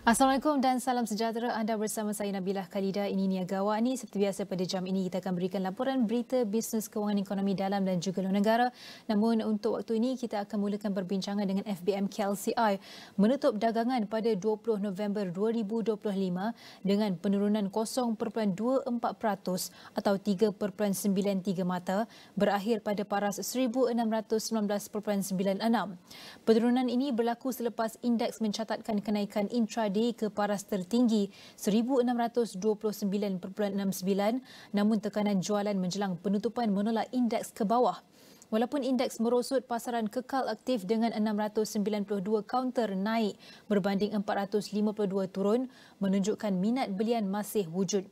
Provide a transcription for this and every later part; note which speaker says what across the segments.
Speaker 1: Assalamualaikum dan salam sejahtera. Anda bersama saya Nabilah, Khaleeda. Ini Niaga AWANI. Seperti biasa pada jam ini kita akan berikan laporan berita bisnes kewangan ekonomi dalam dan juga luar negara. Namun untuk waktu ini kita akan mulakan perbincangan dengan FBM KLCI menutup dagangan pada 20 November 2025 dengan penurunan 0.24% atau 3.93 mata berakhir pada paras 1619.96. Penurunan ini berlaku selepas indeks mencatatkan kenaikan intraday ke paras tertinggi 1629.69, namun tekanan jualan menjelang penutupan menolak indeks ke bawah. Walaupun indeks merosot, pasaran kekal aktif dengan 692 kaunter naik berbanding 452 turun, menunjukkan minat belian masih wujud.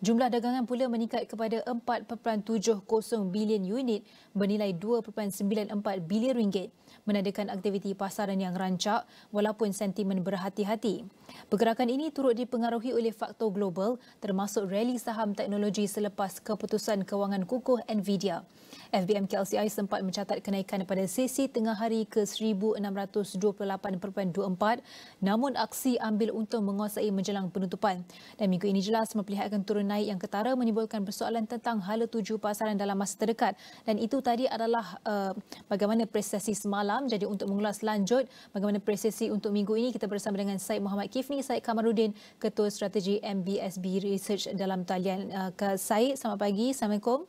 Speaker 1: Jumlah dagangan pula meningkat kepada 4.70 bilion unit bernilai 2.94 bilion ringgit, menandakan aktiviti pasaran yang rancak walaupun sentimen berhati-hati. Pergerakan ini turut dipengaruhi oleh faktor global termasuk rally saham teknologi selepas keputusan kewangan kukuh Nvidia. FBM KLCI sempat mencatat kenaikan pada sesi tengah hari ke 1628.24, namun aksi ambil untung menguasai menjelang penutupan. Dan minggu ini jelas memperlihatkan turun naik yang ketara menimbulkan persoalan tentang hala tuju pasaran dalam masa terdekat. Dan itu tadi adalah bagaimana prestasi semalam. Jadi untuk mengulas lanjut bagaimana prestasi untuk minggu ini, kita bersama dengan Syed Muhammad Kifni, Syed Kamarudin, Ketua Strategi MBSB Research dalam talian. Syed, selamat pagi. Assalamualaikum.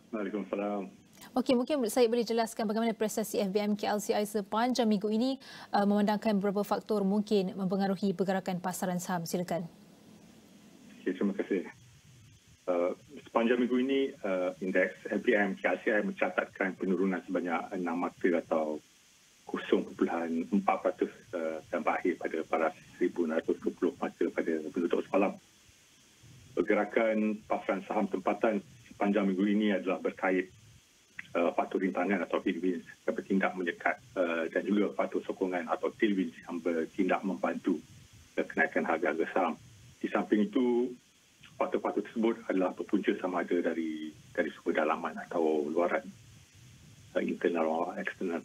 Speaker 2: Waalaikumsalam.
Speaker 1: Okey, mungkin saya boleh jelaskan bagaimana prestasi FBM KLCI sepanjang minggu ini memandangkan beberapa faktor mungkin mempengaruhi pergerakan pasaran saham. Silakan.
Speaker 2: Okay, terima kasih. Sepanjang minggu ini, indeks FBM KLCI mencatatkan penurunan sebanyak 6 mata atau 0.4% dan berakhir pada paras 1620 mata pada penutup semalam. Pergerakan pasaran saham tempatan sepanjang minggu ini adalah berkait faktor rintangan atau headwinds yang bertindak menyekat dan juga faktor sokongan atau tailwinds yang bertindak membantu kenaikan harga-harga saham. Di samping itu, faktor-faktor tersebut adalah berpunca sama ada dari sumber dalaman atau luaran, internal atau eksternal.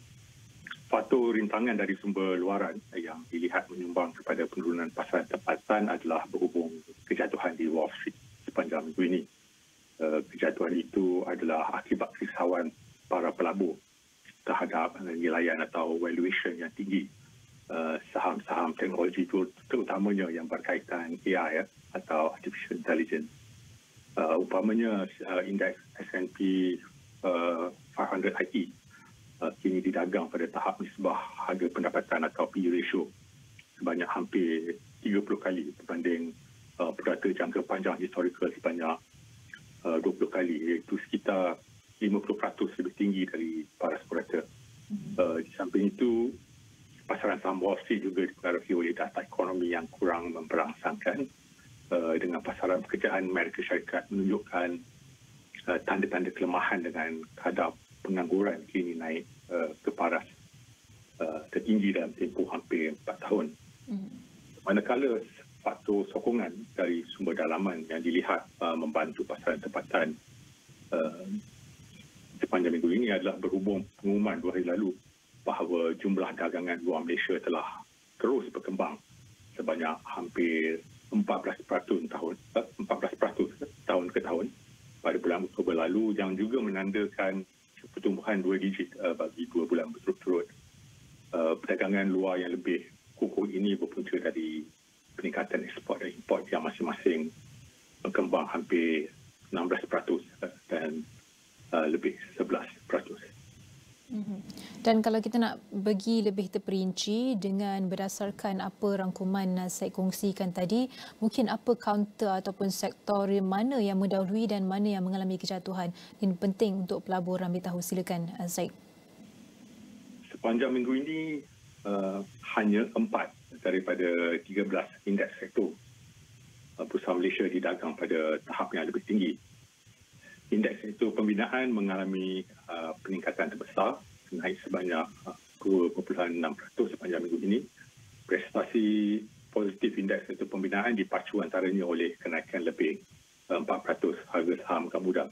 Speaker 2: Faktor rintangan dari sumber luaran yang dilihat menyumbang kepada penurunan pasaran tempatan adalah berhubung kejatuhan di Wall Street sepanjang minggu ini. Kejatuhan itu adalah akibat kerisauan para pelabur terhadap nilaian atau valuation yang tinggi saham-saham teknologi itu, terutamanya yang berkaitan AI atau Artificial Intelligence. Umpamanya indeks S&P 500 IT kini didagang pada tahap nisbah harga pendapatan atau PE ratio sebanyak hampir 30 kali berbanding perdata jangka panjang historikal sebanyak 20 kali, iaitu sekitar 50% lebih tinggi dari paras perdata. Di samping itu, pasaran saham Wall Street juga dipengaruhi oleh data ekonomi yang kurang memberangsangkan dengan pasaran pekerjaan Amerika Syarikat menunjukkan tanda-tanda kelemahan dengan kadar pengangguran kini naik ke paras tertinggi dalam tempoh hampir 4 tahun. Manakala faktor sokongan dari sumber dalaman yang dilihat membantu pasaran tempatan sepanjang minggu ini adalah berhubung pengumuman 2 hari lalu bahawa jumlah dagangan luar Malaysia telah terus berkembang sebanyak hampir 14% tahun ke tahun pada bulan Oktober lalu, yang juga menandakan pertumbuhan 2 digit bagi 2 bulan berturut-turut. Perdagangan luar yang lebih kukuh ini berpunca dari peningkatan ekspor dan import yang masing-masing berkembang hampir 16% dan lebih 11%.
Speaker 1: Dan kalau kita nak bagi lebih terperinci dengan berdasarkan apa rangkuman saya kongsikan tadi, mungkin apa kaunter ataupun sektor mana yang mendahului dan mana yang mengalami kejatuhan? Ini penting untuk pelabur ambil tahu. Silakan, Syed.
Speaker 2: Sepanjang minggu ini hanya 4 daripada 13 indeks sektor bursa Malaysia didagang pada tahap yang lebih tinggi. Indeks sektor pembinaan mengalami peningkatan terbesar, naik sebanyak 2.6% sepanjang minggu ini. Prestasi positif indeks sektor pembinaan dipacu antaranya oleh kenaikan lebih 4% harga saham Gamuda,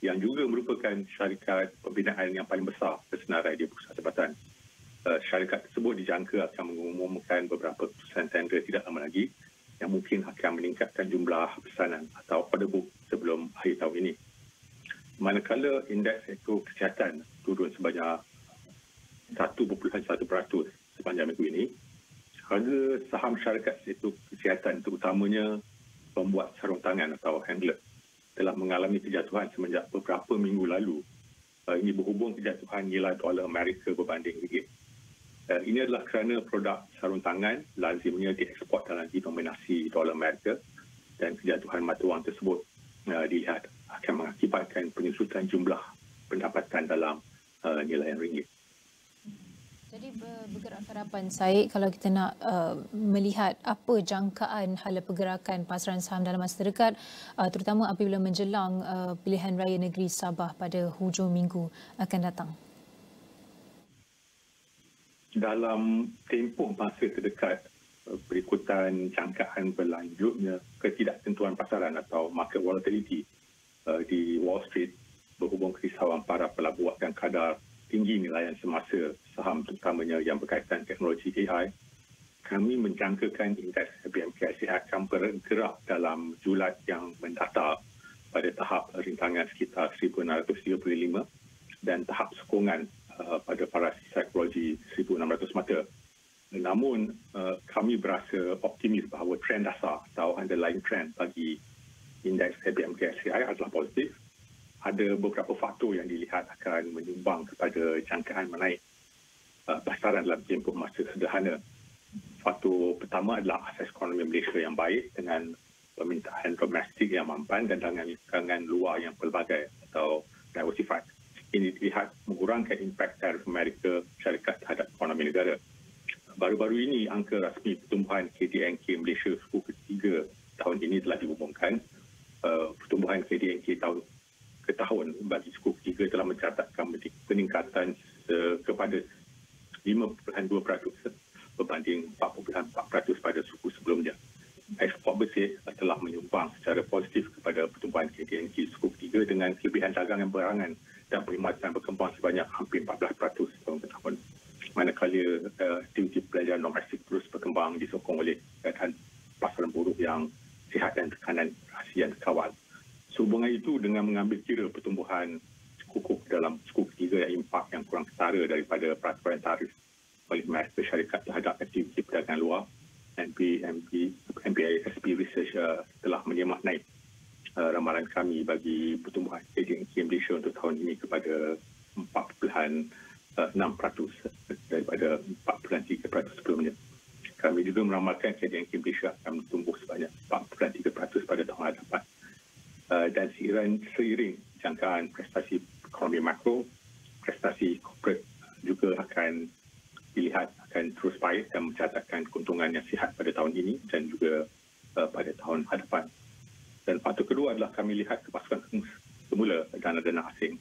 Speaker 2: yang juga merupakan syarikat pembinaan yang paling besar bersenarai di bursa tempatan. syarikat tersebut dijangka akan mengumumkan beberapa keputusan tender tidak lama lagi yang mungkin akan meningkatkan jumlah pesanan atau order book sebelum akhir tahun ini. Manakala indeks sektor kesihatan turun sebanyak 1.1% sepanjang minggu ini, harga saham syarikat sektor kesihatan terutamanya pembuat sarung tangan atau handler telah mengalami kejatuhan semenjak beberapa minggu lalu. Ini berhubung kejatuhan nilai dolar Amerika berbanding ringgit. Ini adalah kerana produk sarung tangan lazimnya dieksport dalam denominasi dolar Amerika dan kejatuhan mata wang tersebut dilihat akan mengakibatkan penyusutan jumlah pendapatan dalam nilai ringgit.
Speaker 1: Jadi bergerak harapan Syed, kalau kita nak melihat apa jangkaan hala pergerakan pasaran saham dalam masa terdekat, terutama apabila menjelang pilihan raya negeri Sabah pada hujung minggu akan datang.
Speaker 2: Dalam tempoh masa terdekat, berikutan jangkaan berlanjutnya ketidaktentuan pasaran atau market volatility di Wall Street berhubung kerisauan para pelabur dan kadar tinggi nilaian semasa saham terutamanya yang berkaitan teknologi AI, kami menjangkakan indeks BMKSI akan bergerak dalam julat yang mendata pada tahap rintangan sekitar 1635 dan tahap sokongan pada parasi psikologi 1600 mata. Namun, kami berasa optimis bahawa trend dasar atau underlying trend bagi indeks BMKSI adalah positif. Ada beberapa faktor yang dilihat akan menyumbang kepada jangkaan menaik pasaran dalam tempoh masa sederhana. Faktor pertama adalah asas ekonomi Malaysia yang baik dengan permintaan domestik yang mampan dan dagangan luar yang pelbagai atau diversified. Ini dilihat mengurangkan impak tarif Amerika syarikat terhadap ekonomi negara. Baru-baru ini, angka rasmi pertumbuhan KDNK Malaysia suku ketiga tahun ini telah diumumkan. Pertumbuhan KDNK tahun ke tahun bagi suku ketiga telah mencatatkan peningkatan kepada 5.2% berbanding 4.4% pada suku sebelumnya. Ekspor bersih telah menyumbang secara positif kepada pertumbuhan KDNK suku ketiga dengan kelebihan dagangan berangan dan perkhidmatan berkembang sebanyak hampir 14% tahun ke tahun. Manakala aktiviti belanjaan domestik terus berkembang disokong oleh keadaan pasaran buruh yang sihat dan tekanan inflasi yang terkawal. Sehubungan itu dengan mengambil kira pertumbuhan kukuh dalam suku ketiga yang impak yang kurang ketara daripada peraturan tarif oleh Amerika syarikat terhadap aktiviti perdagangan luar, NBASP Research telah menyemak naik ramalan kami bagi pertumbuhan KDNK Malaysia untuk tahun ini kepada 4.6% daripada 4.3% sebelumnya. Kami juga meramalkan KDNK Malaysia akan tumbuh sebanyak 4.3% pada tahun hadapan. Dan seiring jangkaan prestasi ekonomi makro, prestasi korporat juga akan dilihat akan terus baik dan mencatatkan keuntungan yang sihat pada tahun ini dan juga pada tahun hadapan. Dan faktor kedua adalah kami lihat kepasukan semula dana-dana asing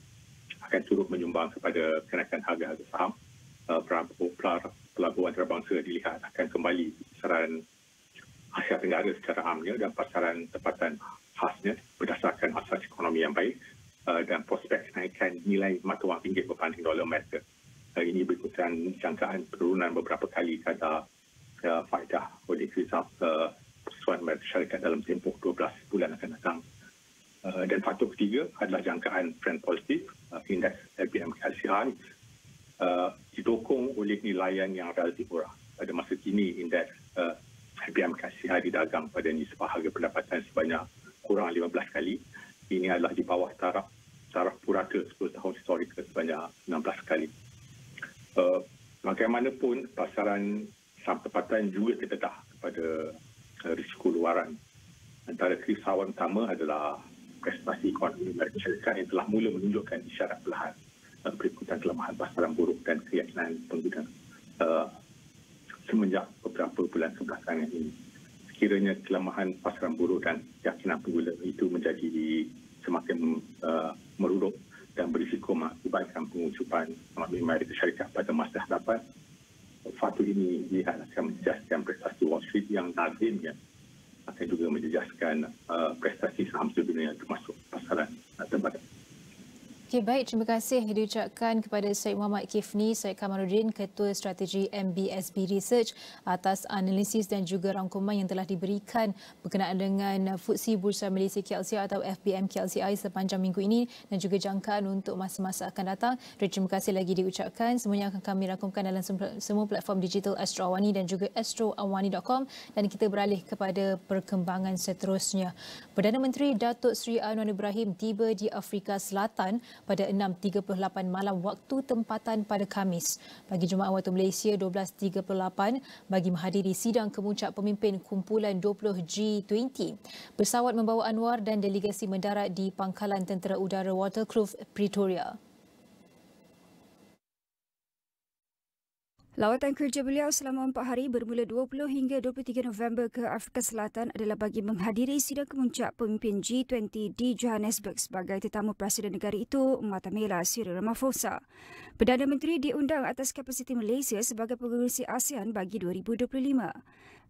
Speaker 2: akan turut menyumbang kepada kenaikan harga-harga saham. Pelabur antarabangsa dilihat akan kembali pasaran Asia Tenggara secara amnya dan pasaran tempatan khasnya berdasarkan asas ekonomi yang baik dan prospek kenaikan nilai mata wang ringgit berbanding dolar Amerika. Ini berikutan jangkaan penurunan beberapa kali kadar faedah oleh result persuan syarikat dalam tempoh 12 bulan akan datang. Dan faktor ketiga adalah jangkaan trend positif indeks LBMKLCI didukung oleh nilaian yang relatif murah. Pada masa kini indeks LBMKLCI didagang pada nisbah harga pendapatan sebanyak kurang 15 kali. Ini adalah di bawah taraf purata 10 tahun historikal sebanyak 16 kali. Bagaimanapun pasaran saham tempatan juga terdedah kepada risiko luaran. Antara kerisauan utama adalah prestasi ekonomi Amerika Syarikat yang telah mula menunjukkan isyarat perlahan berikutan kelemahan pasaran buruh dan keyakinan pengguna semenjak beberapa bulan kebelakangan ini. Sekiranya kelemahan pasaran buruh dan keyakinan pengguna itu menjadi semakin meruduk dan berisiko mengakibatkan pengucupan ekonomi Amerika Syarikat pada masa hadapan, faktor ini dilihat akan menjejaskan prestasi Wall Street yang lazimnya akan juga menjejaskan prestasi saham sedunia termasuk pasaran tempatan.
Speaker 1: Okay, baik, terima kasih diucapkan kepada Syed Muhammad Kifni, Syed Kamaruddin, Ketua Strategi MBSB Research atas analisis dan juga rangkuman yang telah diberikan berkenaan dengan FTSE Bursa Malaysia KLCI atau FBM KLCI sepanjang minggu ini dan juga jangkaan untuk masa-masa akan datang. Terima kasih lagi diucapkan. Semuanya akan kami rangkumkan dalam semua platform digital Astro AWANI dan juga astroawani.com, dan kita beralih kepada perkembangan seterusnya. Perdana Menteri Datuk Seri Anwar Ibrahim tiba di Afrika Selatan pada 6.38 malam waktu tempatan pada Khamis. Bagi jemaah waktu Malaysia 12.38 bagi menghadiri sidang kemuncak pemimpin kumpulan 20 G20. Pesawat membawa Anwar dan delegasi mendarat di Pangkalan Tentera Udara Waterkloof, Pretoria.
Speaker 3: Lawatan kerja beliau selama 4 hari bermula 20 hingga 23 November ke Afrika Selatan adalah bagi menghadiri sidang kemuncak pemimpin G20 di Johannesburg sebagai tetamu Presiden negara itu, Nabilah Cyril Ramaphosa. Perdana Menteri diundang atas kapasiti Malaysia sebagai pengerusi ASEAN bagi 2025.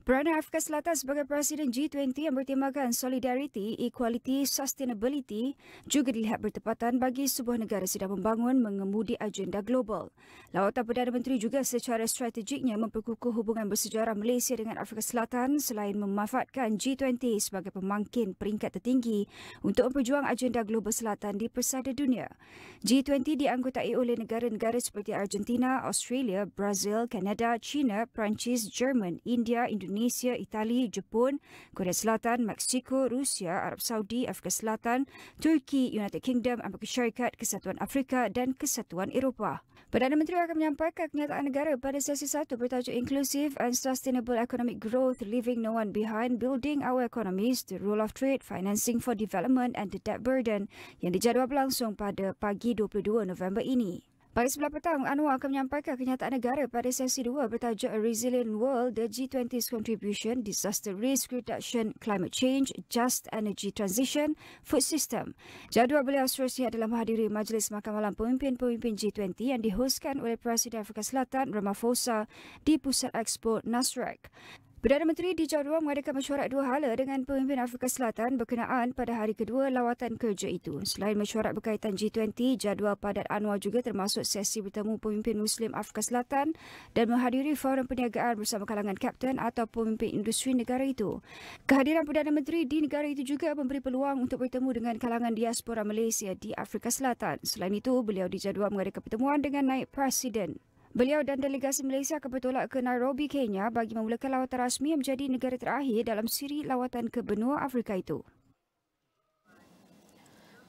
Speaker 3: Peranan Afrika Selatan sebagai Presiden G20 yang bertemakan Solidarity, Equality, Sustainability juga dilihat bertepatan bagi sebuah negara sedang membangun mengemudi agenda global. Lawatan Perdana Menteri juga secara strategiknya memperkukuh hubungan bersejarah Malaysia dengan Afrika Selatan selain memanfaatkan G20 sebagai pemangkin peringkat tertinggi untuk memperjuang agenda global selatan di persada dunia. G20 dianggotai oleh negara-negara seperti Argentina, Australia, Brazil, Kanada, China, Perancis, Jerman, India, Indonesia, Itali, Jepun, Korea Selatan, Meksiko, Rusia, Arab Saudi, Afrika Selatan, Turki, United Kingdom, Amerika Syarikat, Kesatuan Afrika dan Kesatuan Eropah. Perdana Menteri akan menyampaikan kenyataan negara pada sesi 1 bertajuk Inclusive and Sustainable Economic Growth, Leaving No One Behind, Building Our Economies, The Role of Trade, Financing for Development and the Debt Burden yang dijadual berlangsung pada pagi 22 November ini. Pagi sebelah petang, Anwar akan menyampaikan kenyataan negara pada sesi 2 bertajuk A Resilient World, The G20's Contribution, Disaster Risk Reduction, Climate Change, Just Energy Transition, Food System. Jadual beliau seterusnya adalah menghadiri Majlis Makan Malam Pemimpin-Pemimpin G20 yang dihoskan oleh Presiden Afrika Selatan Ramaphosa di Pusat Expo Nasrec. Perdana Menteri dijadual mengadakan mesyuarat 2 hala dengan pemimpin Afrika Selatan berkenaan pada hari kedua lawatan kerja itu. Selain mesyuarat berkaitan G20, jadual padat Anwar juga termasuk sesi bertemu pemimpin Muslim Afrika Selatan dan menghadiri forum perniagaan bersama kalangan kapten atau pemimpin industri negara itu. Kehadiran Perdana Menteri di negara itu juga memberi peluang untuk bertemu dengan kalangan diaspora Malaysia di Afrika Selatan. Selain itu, beliau dijadual mengadakan pertemuan dengan naib Presiden. Beliau dan delegasi Malaysia akan bertolak ke Nairobi, Kenya bagi memulakan lawatan rasmi yang menjadi negara terakhir dalam siri lawatan ke benua Afrika itu.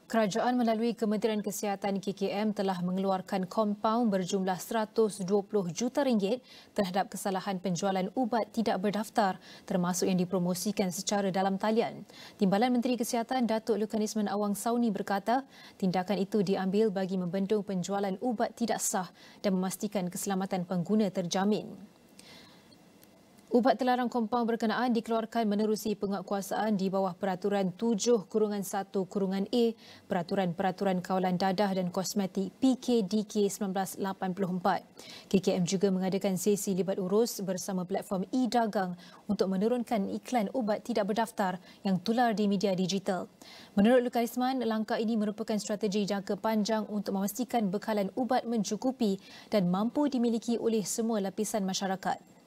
Speaker 1: Kerajaan melalui Kementerian Kesihatan KKM telah mengeluarkan kompaun berjumlah 120 juta ringgit terhadap kesalahan penjualan ubat tidak berdaftar termasuk yang dipromosikan secara dalam talian. Timbalan Menteri Kesihatan Datuk Lukanisman Awang Sauni berkata, tindakan itu diambil bagi membendung penjualan ubat tidak sah dan memastikan keselamatan pengguna terjamin. Ubat terlarang kompaun berkenaan dikeluarkan menerusi penguatkuasaan di bawah Peraturan 7-1-A Peraturan-Peraturan Kawalan Dadah dan Kosmetik PKDK 1984. KKM juga mengadakan sesi libat urus bersama platform e-dagang untuk menurunkan iklan ubat tidak berdaftar yang tular di media digital. Menurut Lukanisman, langkah ini merupakan strategi jangka panjang untuk memastikan bekalan ubat mencukupi dan mampu dimiliki oleh semua lapisan masyarakat.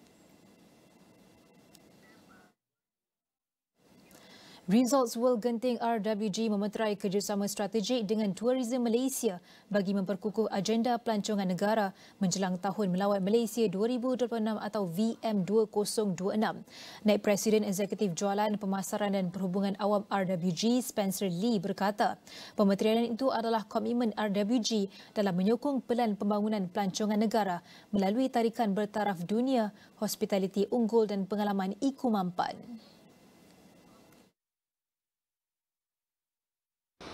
Speaker 1: Results World Genting RWG memeterai kerjasama strategik dengan Tourism Malaysia bagi memperkukuh agenda pelancongan negara menjelang Tahun Melawat Malaysia 2026 atau VM2026. Naib Presiden Eksekutif Jualan, Pemasaran dan Perhubungan Awam RWG, Spencer Lee berkata, pemeterian itu adalah komitmen RWG dalam menyokong pelan pembangunan pelancongan negara melalui tarikan bertaraf dunia, hospitaliti unggul dan pengalaman mampan.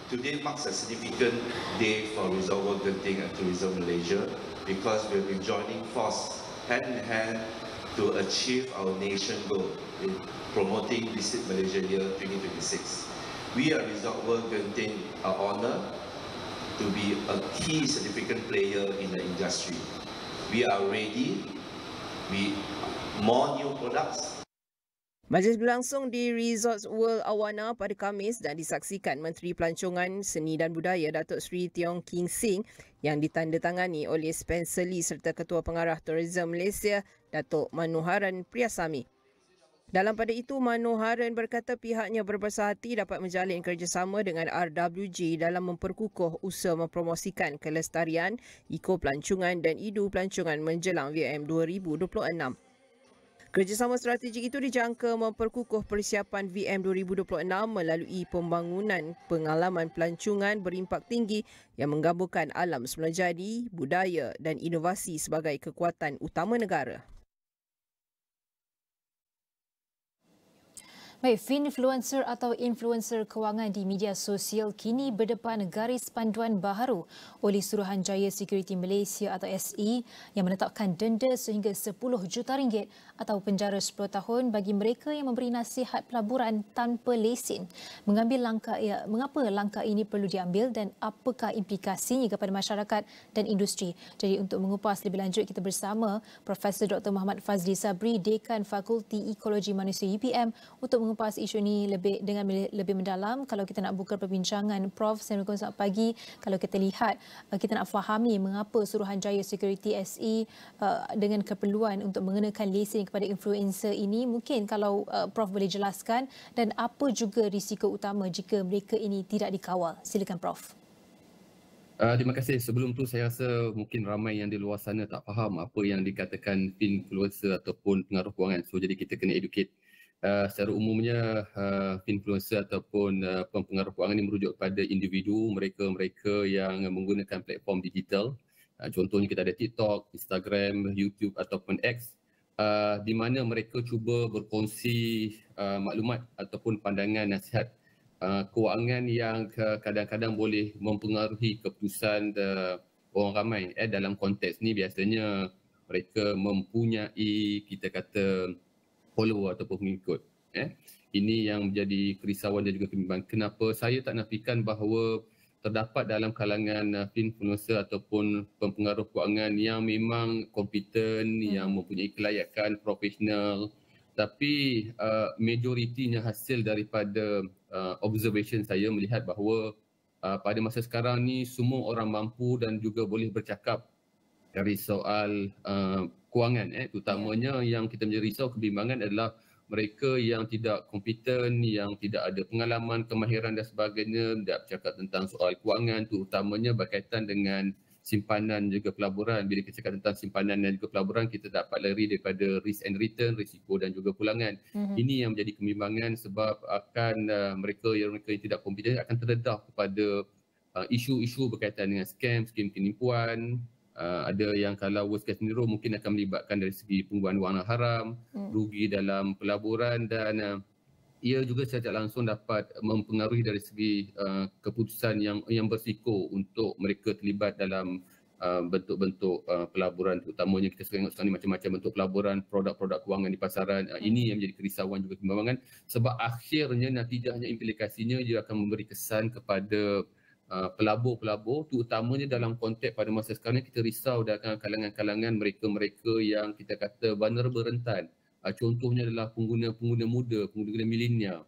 Speaker 4: Today marks a significant day for Resort World Genting and Tourism Malaysia because we will be joining force hand in hand to achieve our nation goal in promoting Visit Malaysia Year 2026. We at Resort World Genting are honoured to be a key significant player in the industry. We are ready with more new products.
Speaker 5: Majlis berlangsung di Resorts World Awana pada Khamis dan disaksikan Menteri Pelancongan, Seni dan Budaya Datuk Seri Tiong King Sing yang ditandatangani oleh Spencer Lee serta Ketua Pengarah Tourism Malaysia, Datuk Manoharan Priyasami. Dalam pada itu, Manoharan berkata pihaknya berbesar hati dapat menjalin kerjasama dengan RWG dalam memperkukuh usaha mempromosikan kelestarian, eko-pelancongan dan idu pelancongan menjelang VM 2026. Kerjasama strategik itu dijangka memperkukuh persiapan VM 2026 melalui pembangunan pengalaman pelancongan berimpak tinggi yang menggabungkan alam semula jadi, budaya dan inovasi sebagai kekuatan utama negara.
Speaker 1: Baik, finfluencer atau influencer kewangan di media sosial kini berdepan garis panduan baharu oleh Suruhanjaya Security Malaysia atau SE yang menetapkan denda sehingga 10 juta ringgit atau penjara 10 tahun bagi mereka yang memberi nasihat pelaburan tanpa lesen. Mengapa langkah ini perlu diambil dan apakah implikasinya kepada masyarakat dan industri? Jadi untuk mengupas lebih lanjut, kita bersama Profesor Dr. Muhammad Fazli Sabri, Dekan Fakulti Ekologi Manusia UPM untuk mengupas isu ini dengan lebih mendalam. Kalau kita nak buka perbincangan, Prof, Assalamualaikum, selamat pagi. Kalau kita lihat, kita nak fahami mengapa Suruhanjaya Security SE dengan keperluan untuk mengenakan lesen kepada influencer ini, mungkin kalau Prof boleh jelaskan, dan apa juga risiko utama jika mereka ini tidak dikawal. Silakan Prof.
Speaker 6: Terima kasih. Sebelum tu saya rasa mungkin ramai yang di luar sana tak faham apa yang dikatakan influencer ataupun pengaruh kewangan. So jadi kita kena educate. Secara umumnya influencer ataupun pengaruh kewangan ini merujuk kepada individu, mereka yang menggunakan platform digital. Contohnya kita ada TikTok, Instagram, YouTube ataupun X, di mana mereka cuba berkongsi maklumat ataupun pandangan nasihat kewangan yang kadang-kadang boleh mempengaruhi keputusan orang ramai. Dalam konteks ni biasanya mereka mempunyai, kita kata, follower ataupun pengikut. Ini yang menjadi kerisauan dan juga kebimbangan. Kenapa saya tak nafikan bahawa terdapat dalam kalangan influencer ataupun pengaruh kewangan yang memang kompeten, yang mempunyai kelayakan profesional, tapi majoritinya hasil daripada observation saya melihat bahawa pada masa sekarang ni semua orang mampu dan juga boleh bercakap dari soal kewangan, terutamanya yang kita menjadi risau kebimbangan adalah mereka yang tidak kompeten, yang tidak ada pengalaman, kemahiran dan sebagainya, tidak bercakap tentang soal kewangan, terutamanya berkaitan dengan simpanan juga pelaburan. Bila kita cakap tentang simpanan dan juga pelaburan, kita dapat lari daripada risk and return, risiko dan juga pulangan. Ini yang menjadi kebimbangan sebab akan mereka yang tidak kompeten akan terdedah kepada isu-isu berkaitan dengan scam penipuan. Ada yang kalau worst case scenario mungkin akan melibatkan dari segi penggunaan wang haram, rugi dalam pelaburan dan ia juga secara langsung dapat mempengaruhi dari segi keputusan yang berisiko untuk mereka terlibat dalam bentuk-bentuk pelaburan, terutamanya kita tengok sekarang ni macam-macam bentuk pelaburan, produk-produk kewangan di pasaran. Ini yang menjadi kerisauan juga kebimbangan sebab akhirnya natijahnya implikasinya dia akan memberi kesan kepada pelabur-pelabur, terutamanya dalam konteks pada masa sekarang kita risau dalam kalangan-kalangan mereka-mereka yang kita kata vulnerable, rentan. Contohnya adalah pengguna-pengguna muda, pengguna milenial,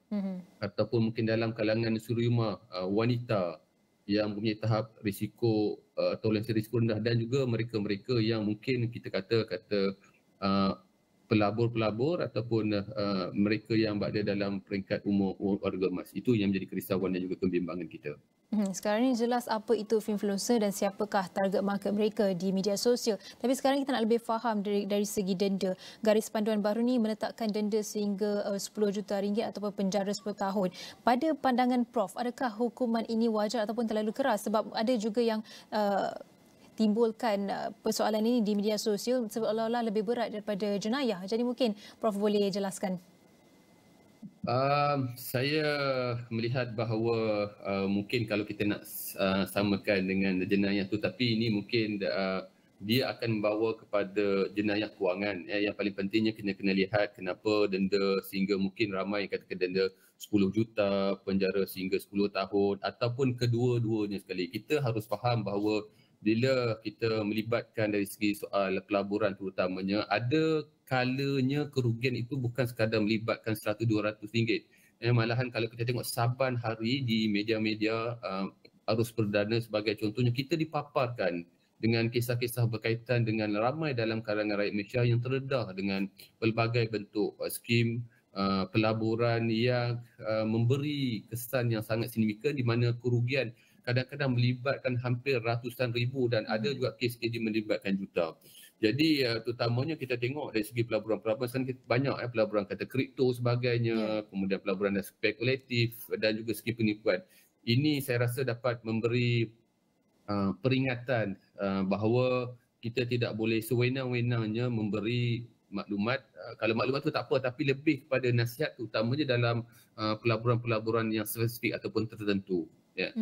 Speaker 6: ataupun mungkin dalam kalangan suriuma, wanita yang mempunyai tahap risiko toleransi risiko rendah, dan juga mereka-mereka yang mungkin kita kata pelabur-pelabur ataupun mereka yang berada dalam peringkat umur warga emas. Itu yang menjadi kerisauan dan juga kebimbangan kita.
Speaker 1: Sekarang ini jelas apa itu influencer dan siapakah target market mereka di media sosial. Tapi sekarang kita nak lebih faham dari segi denda. Garis panduan baru ni meletakkan denda sehingga 10 juta ringgit ataupun penjara 10 tahun. Pada pandangan Prof, adakah hukuman ini wajar ataupun terlalu keras? Sebab ada juga yang timbulkan persoalan ini di media sosial seolah-olah lebih berat daripada jenayah. Jadi mungkin Prof boleh jelaskan.
Speaker 6: Saya melihat bahawa mungkin kalau kita nak samakan dengan jenayah tu, tapi ini mungkin dia akan membawa kepada jenayah kewangan. Yang paling pentingnya kena lihat kenapa denda sehingga mungkin ramai katakan denda 10 juta, penjara sehingga 10 tahun ataupun kedua-duanya sekali. Kita harus faham bahawa bila kita melibatkan dari segi soal pelaburan terutamanya, ada kalanya kerugian itu bukan sekadar melibatkan RM100-200. Malahan kalau kita tengok saban hari di media-media arus perdana sebagai contohnya, kita dipaparkan dengan kisah-kisah berkaitan dengan ramai dalam kalangan rakyat Malaysia yang terdedah dengan pelbagai bentuk skim pelaburan yang memberi kesan yang sangat signifikan di mana kerugian kadang-kadang melibatkan hampir ratusan ribu dan ada juga kes-kes yang melibatkan juta. Jadi terutamanya kita tengok dari segi pelaburan-pelaburan sekarang kita banyak pelaburan kata kripto sebagainya, kemudian pelaburan spekulatif dan juga segi penipuan. Ini saya rasa dapat memberi peringatan bahawa kita tidak boleh sewenang-wenangnya memberi maklumat. Kalau maklumat itu tak apa, tapi lebih kepada nasihat terutamanya dalam pelaburan-pelaburan yang spesifik ataupun tertentu. Yeah.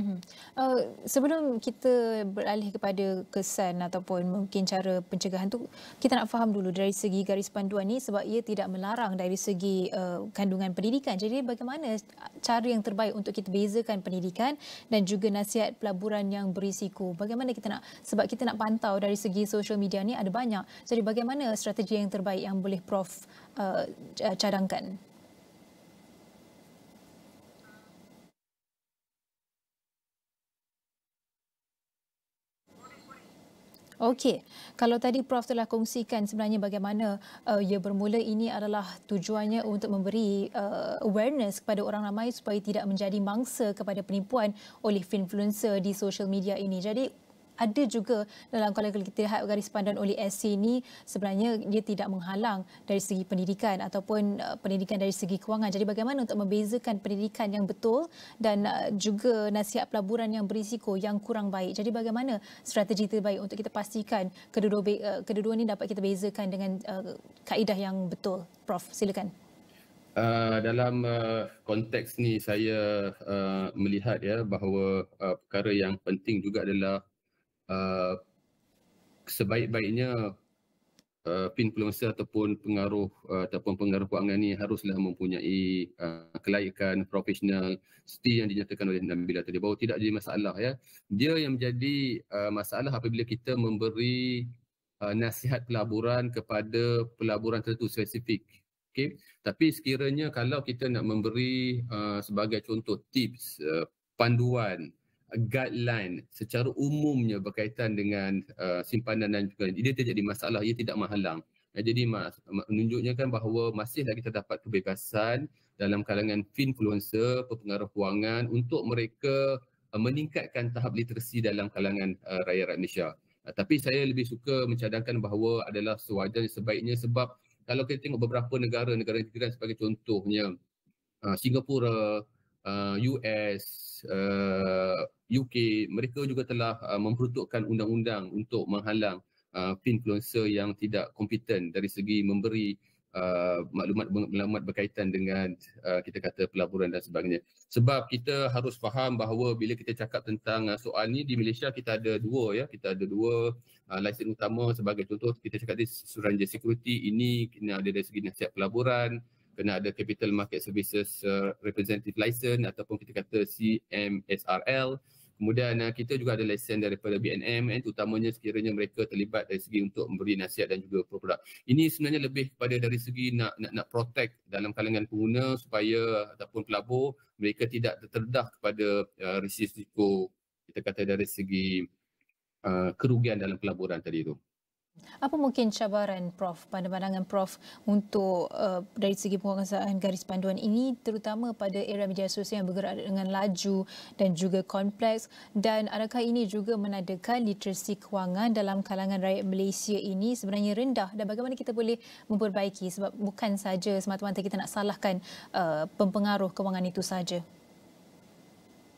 Speaker 1: Sebelum kita beralih kepada kesan ataupun mungkin cara pencegahan tu, kita nak faham dulu dari segi garis panduan ni, sebab ia tidak melarang dari segi kandungan pendidikan. Jadi bagaimana cara yang terbaik untuk kita bezakan pendidikan dan juga nasihat pelaburan yang berisiko? Bagaimana kita nak, sebab kita nak pantau dari segi social media ni ada banyak. Jadi bagaimana strategi yang terbaik yang boleh Prof cadangkan? Okey, kalau tadi Prof telah kongsikan sebenarnya bagaimana ia bermula, ini adalah tujuannya untuk memberi awareness kepada orang ramai supaya tidak menjadi mangsa kepada penipuan oleh finfluencer di social media ini. Jadi ada juga dalam kalau kita lihat garis panduan oleh SC ini, sebenarnya dia tidak menghalang dari segi pendidikan ataupun pendidikan dari segi kewangan. Jadi bagaimana untuk membezakan pendidikan yang betul dan juga nasihat pelaburan yang berisiko yang kurang baik. Jadi bagaimana strategi terbaik untuk kita pastikan kedua-dua ini dapat kita bezakan dengan kaedah yang betul. Prof, silakan.
Speaker 6: Dalam konteks ni saya melihat bahawa perkara yang penting juga adalah sebaik-baiknya finfluencer ataupun pengaruh kewangan ni haruslah mempunyai kelayakan profesional seperti yang dinyatakan oleh Nabilah tadi, bahawa tidak jadi masalah. Dia yang menjadi masalah apabila kita memberi nasihat pelaburan kepada pelaburan tertentu spesifik. Okay? Tapi sekiranya kalau kita nak memberi sebagai contoh tips, panduan, guideline secara umumnya berkaitan dengan simpanan dan juga dia tidak jadi masalah, ia tidak menghalang. Jadi menunjuknya kan bahawa masih lagi terdapat kebebasan dalam kalangan finfluencer, pengaruh kewangan untuk mereka meningkatkan tahap literasi dalam kalangan rakyat Malaysia. Tapi saya lebih suka mencadangkan bahawa adalah sewajarnya sebaiknya, sebab kalau kita tengok beberapa negara jiran sebagai contohnya Singapura, US, UK, mereka juga telah memperuntukkan undang-undang untuk menghalang finfluencer yang tidak kompeten dari segi memberi maklumat berkaitan dengan kita kata pelaburan dan sebagainya. Sebab kita harus faham bahawa bila kita cakap tentang soal ni di Malaysia, kita ada dua lesen utama. Sebagai contoh, kita cakap di Suruhanjaya Security, ini kena ada dari segi nasihat pelaburan, kena ada Capital Market Services Representative License ataupun kita kata CMSRL. Kemudian kita juga ada lesen daripada BNM, terutamanya sekiranya mereka terlibat dari segi untuk memberi nasihat dan juga produk. Ini sebenarnya lebih kepada dari segi nak protect dalam kalangan pengguna supaya ataupun pelabur mereka tidak terdedah kepada risiko kita kata dari segi kerugian dalam pelaburan tadi itu.
Speaker 1: Apa mungkin cabaran Prof, pandangan Prof untuk dari segi penguasaan garis panduan ini, terutama pada era media sosial yang bergerak dengan laju dan juga kompleks, dan adakah ini juga menandakan literasi kewangan dalam kalangan rakyat Malaysia ini sebenarnya rendah, dan bagaimana kita boleh memperbaiki, sebab bukan saja semata-mata kita nak salahkan pempengaruh kewangan itu saja.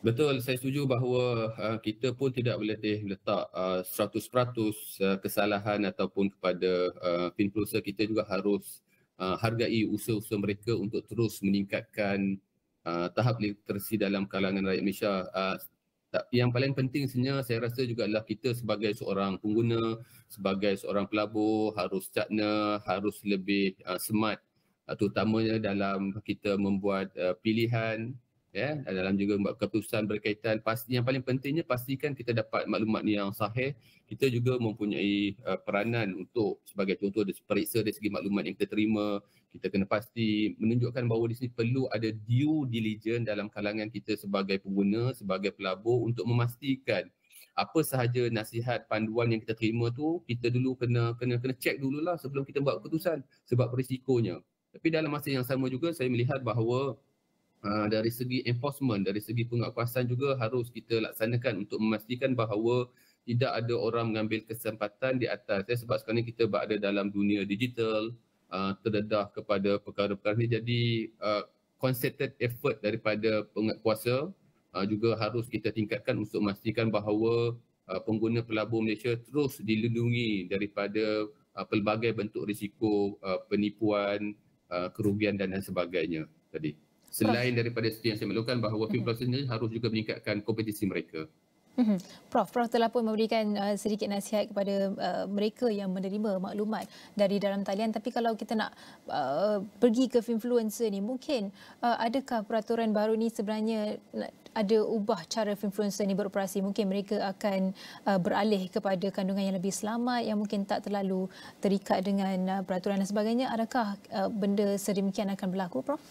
Speaker 6: Betul, saya setuju bahawa kita pun tidak boleh letak 100% kesalahan ataupun kepada finfluencer. Kita juga harus hargai usaha-usaha mereka untuk terus meningkatkan tahap literasi dalam kalangan rakyat Malaysia. Yang paling penting sebenarnya saya rasa juga adalah kita sebagai seorang pengguna, sebagai seorang pelabur harus cerna, harus lebih smart, terutamanya dalam kita membuat pilihan ya, dalam juga membuat keputusan berkaitan, yang paling pentingnya pastikan kita dapat maklumat yang sahih. Kita juga mempunyai peranan untuk sebagai contoh periksa dari segi maklumat yang kita terima. Kita kena pasti menunjukkan bahawa di sini perlu ada due diligence dalam kalangan kita sebagai pengguna, sebagai pelabur, untuk memastikan apa sahaja nasihat panduan yang kita terima tu kita dulu kena cek dululah sebelum kita buat keputusan sebab risikonya. Tapi dalam masa yang sama juga saya melihat bahawa dari segi enforcement, dari segi penguatkuasaan juga harus kita laksanakan untuk memastikan bahawa tidak ada orang mengambil kesempatan di atas. Sebab sekarang ni kita berada dalam dunia digital, terdedah kepada perkara-perkara ini. Jadi concerted effort daripada penguatkuasa juga harus kita tingkatkan untuk memastikan bahawa pengguna pelabur Malaysia terus dilindungi daripada pelbagai bentuk risiko penipuan, kerugian dan sebagainya tadi. Selain daripada yang saya maklumkan bahawa finfluencer ini harus juga meningkatkan kompetisi mereka.
Speaker 1: Prof telah pun memberikan sedikit nasihat kepada mereka yang menerima maklumat dari dalam talian. Tapi kalau kita nak pergi ke finfluencer ni, mungkin adakah peraturan baru ni sebenarnya ada ubah cara finfluencer ni beroperasi? Mungkin mereka akan beralih kepada kandungan yang lebih selamat, yang mungkin tak terlalu terikat dengan peraturan dan sebagainya. Adakah benda sedemikian akan berlaku, Prof?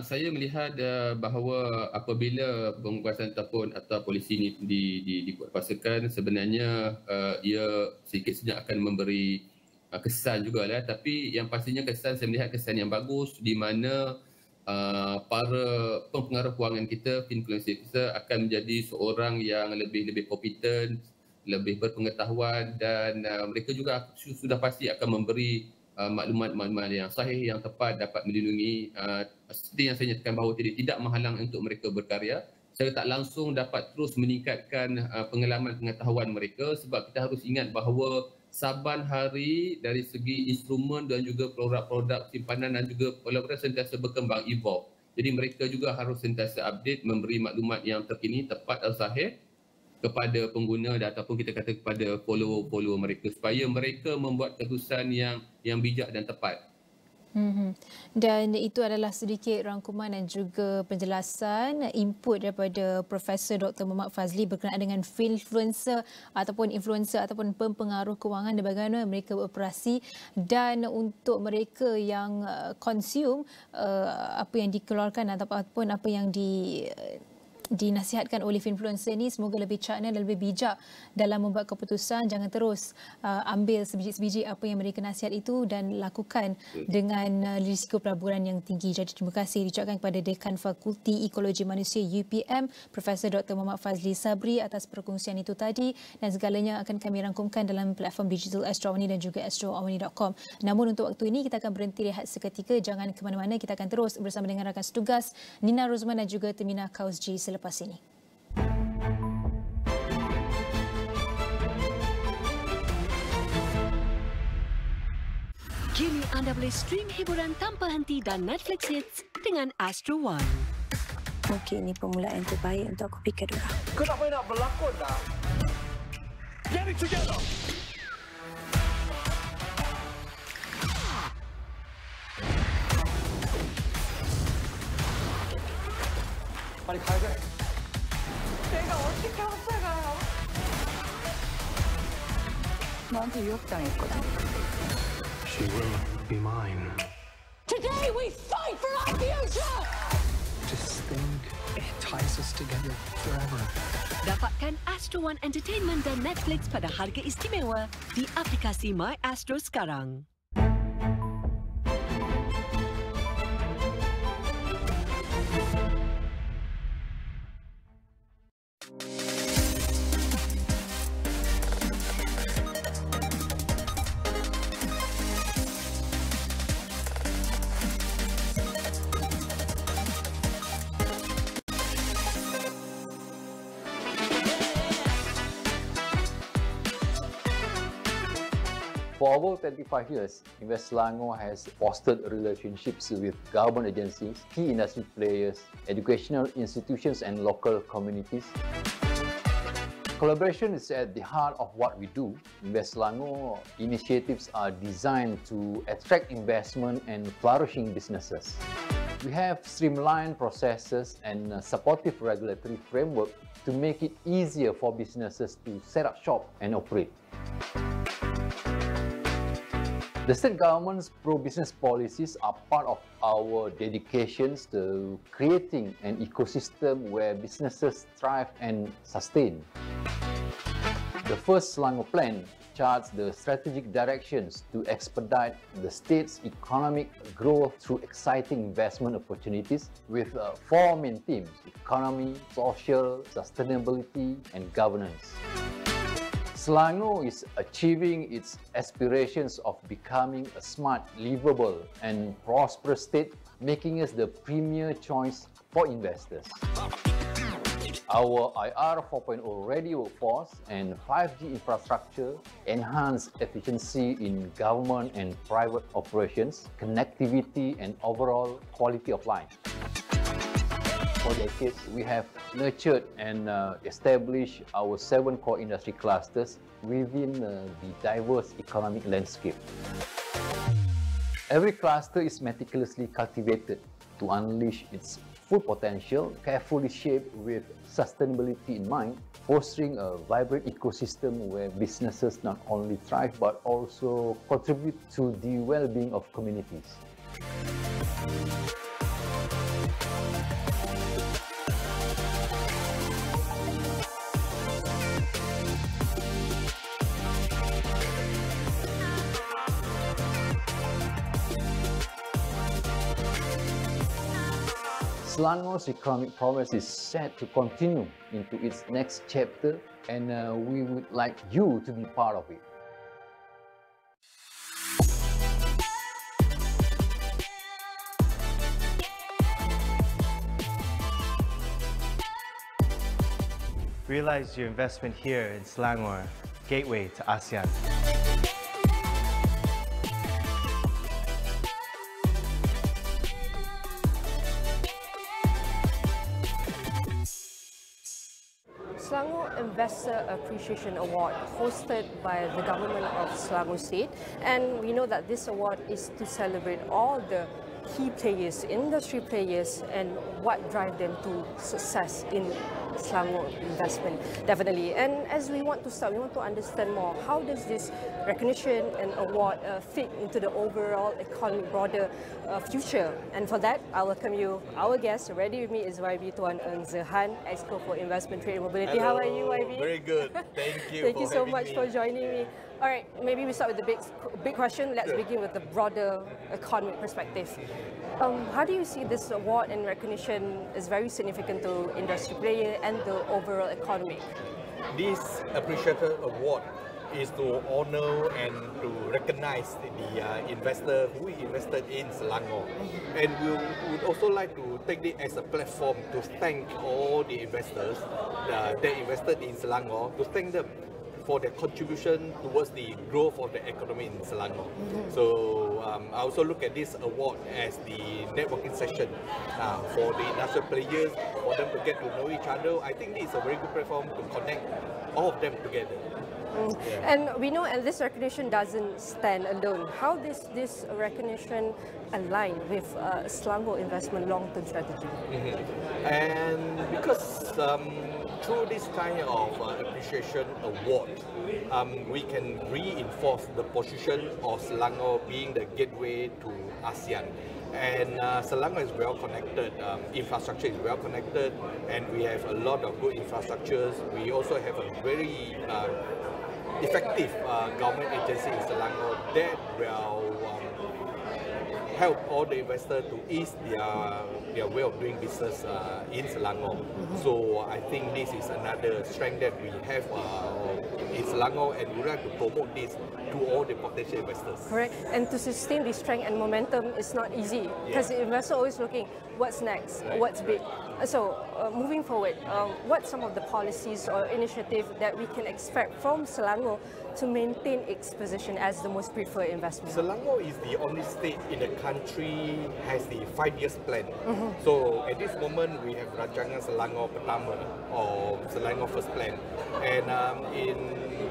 Speaker 6: Saya melihat bahawa apabila penguatkuasaan atau polisi ini dikuatkuasakan, sebenarnya ia sedikit sebanyak akan memberi kesan jugalah. Tapi yang pastinya kesan, saya melihat kesan yang bagus di mana para pempengaruh kewangan kita, influencer kita akan menjadi seorang yang lebih kompeten, lebih berpengetahuan, dan mereka juga sudah pasti akan memberi maklumat-maklumat yang sahih, yang tepat, dapat melindungi. Seperti yang saya nyatakan bahawa tidak menghalang untuk mereka berkarya. Saya tak langsung dapat terus meningkatkan pengalaman pengetahuan mereka, sebab kita harus ingat bahawa saban hari dari segi instrumen dan juga produk-produk simpanan dan juga kolaborasi sentiasa berkembang, evolve. Jadi mereka juga harus sentiasa update, memberi maklumat yang terkini, tepat dan sahih kepada pengguna ataupun kita kata kepada follower mereka, supaya mereka membuat keputusan yang bijak dan tepat.
Speaker 1: Dan itu adalah sedikit rangkuman dan juga penjelasan input daripada Profesor Dr. Muhammad Fazli berkenaan dengan influencer ataupun pempengaruh kewangan dan bagaimana mereka beroperasi, dan untuk mereka yang consume apa yang dikeluarkan ataupun apa yang dinasihatkan oleh influencer ni, semoga lebih cermat dan lebih bijak dalam membuat keputusan. Jangan terus ambil sebiji-sebiji apa yang mereka nasihat itu dan lakukan dengan risiko pelaburan yang tinggi. Jadi terima kasih diucapkan kepada Dekan Fakulti Ekologi Manusia UPM, Profesor Dr. Muhammad Fazli Sabri atas perkongsian itu tadi, dan segalanya akan kami rangkumkan dalam platform digital Astro AWANI dan juga astroawani.com. Namun untuk waktu ini kita akan berhenti rehat seketika. Jangan ke mana-mana, kita akan terus bersama dengan rakan setugas Nina, Rozman dan juga Tehmina Kaoosji selepas ini.
Speaker 7: Kini anda boleh stream hiburan tanpa henti dan Netflix hits dengan Astro One.
Speaker 8: Mungkin ini permulaan terbaik untuk aku fikir dulu.
Speaker 9: Kau tak payah nak berlakon dah. Get it together. 빨리 가야 돼. 내가 어떻게 혼자가요?
Speaker 8: 너한테 유혹당했거든.
Speaker 9: She will be mine.
Speaker 7: Today we fight for our future!
Speaker 9: Just think, it ties us together forever.
Speaker 7: Dapatkan Astro One Entertainment dan Netflix pada harga istimewa di aplikasi My Astro sekarang.
Speaker 10: For over 25 years, Invest Selangor has fostered relationships with government agencies, key industry players, educational institutions and local communities. Collaboration is at the heart of what we do. Invest Selangor initiatives are designed to attract investment and flourishing businesses. We have streamlined processes and a supportive regulatory framework to make it easier for businesses to set up shop and operate. The state government's pro-business policies are part of our dedications to creating an ecosystem where businesses thrive and sustain. The first Selangor Plan charts the strategic directions to expedite the state's economic growth through exciting investment opportunities with 4 main themes: economy, social, sustainability, and governance. Selangor is achieving its aspirations of becoming a smart, livable, and prosperous state, making us the premier choice for investors. Our IR 4.0 ready workforce and 5G infrastructure enhance efficiency in government and private operations, connectivity, and overall quality of life. For decades, we have nurtured and established our 7 core industry clusters within the diverse economic landscape. Every cluster is meticulously cultivated to unleash its full potential, carefully shaped with sustainability in mind, fostering a vibrant ecosystem where businesses not only thrive but also contribute to the well-being of communities. Selangor's economic progress is set to continue into its next chapter, and we would like you to be part of it.
Speaker 11: Realize your investment here in Selangor, gateway to ASEAN.
Speaker 12: Selangor Investor Appreciation Award hosted by the government of Selangor State, and we know that this award is to celebrate all the key players, industry players, and what drive them to success in Selangor investment, definitely. And as we want to start, we want to understand more, how does this recognition and award fit into the overall economic broader future? And for that, I welcome you, our guest. Ready with me is YB Tuan Eng Zehan, Exco for Investment, Trade and Mobility.
Speaker 13: Hello.
Speaker 12: How are you, YB?
Speaker 13: Very good. Thank you.
Speaker 12: Thank you so much for joining me. All right, maybe we start with the big question. Let's begin with the broader economic perspective. How do you see this award and recognition is very significant to industry player and the overall economy?
Speaker 13: This appreciation award is to honor and to recognize the investor who invested in Selangor. And we would also like to take it as a platform to thank all the investors that invested in Selangor, to thank them for their contribution towards the growth of the economy in Selangor. So I also look at this award as the networking session for the industrial players, for them to get to know each other. I think this is a very good platform to connect all of them together.
Speaker 12: Yeah. And we know, and this recognition doesn't stand alone. How does this recognition align with Selangor investment long-term strategy?
Speaker 13: And because through this kind of appreciation award, we can reinforce the position of Selangor being the gateway to ASEAN. And Selangor is well connected, infrastructure is well connected, and we have a lot of good infrastructures. We also have a very effective government agency in Selangor that will help all the investors to ease their way of doing business in Selangor. So I think this is another strength that we have in Selangor, and we would like to promote this to all the potential investors.
Speaker 12: Correct. And to sustain this strength and momentum is not easy, because the investor always looking what's next, what's big. So moving forward, what some of the policies or initiatives that we can expect from Selangor to maintain its position as the most preferred investment?
Speaker 13: Selangor is the only state in the country has the 5-year plan. So at this moment, we have Rancangan Selangor Pertama, or Selangor First Plan. And in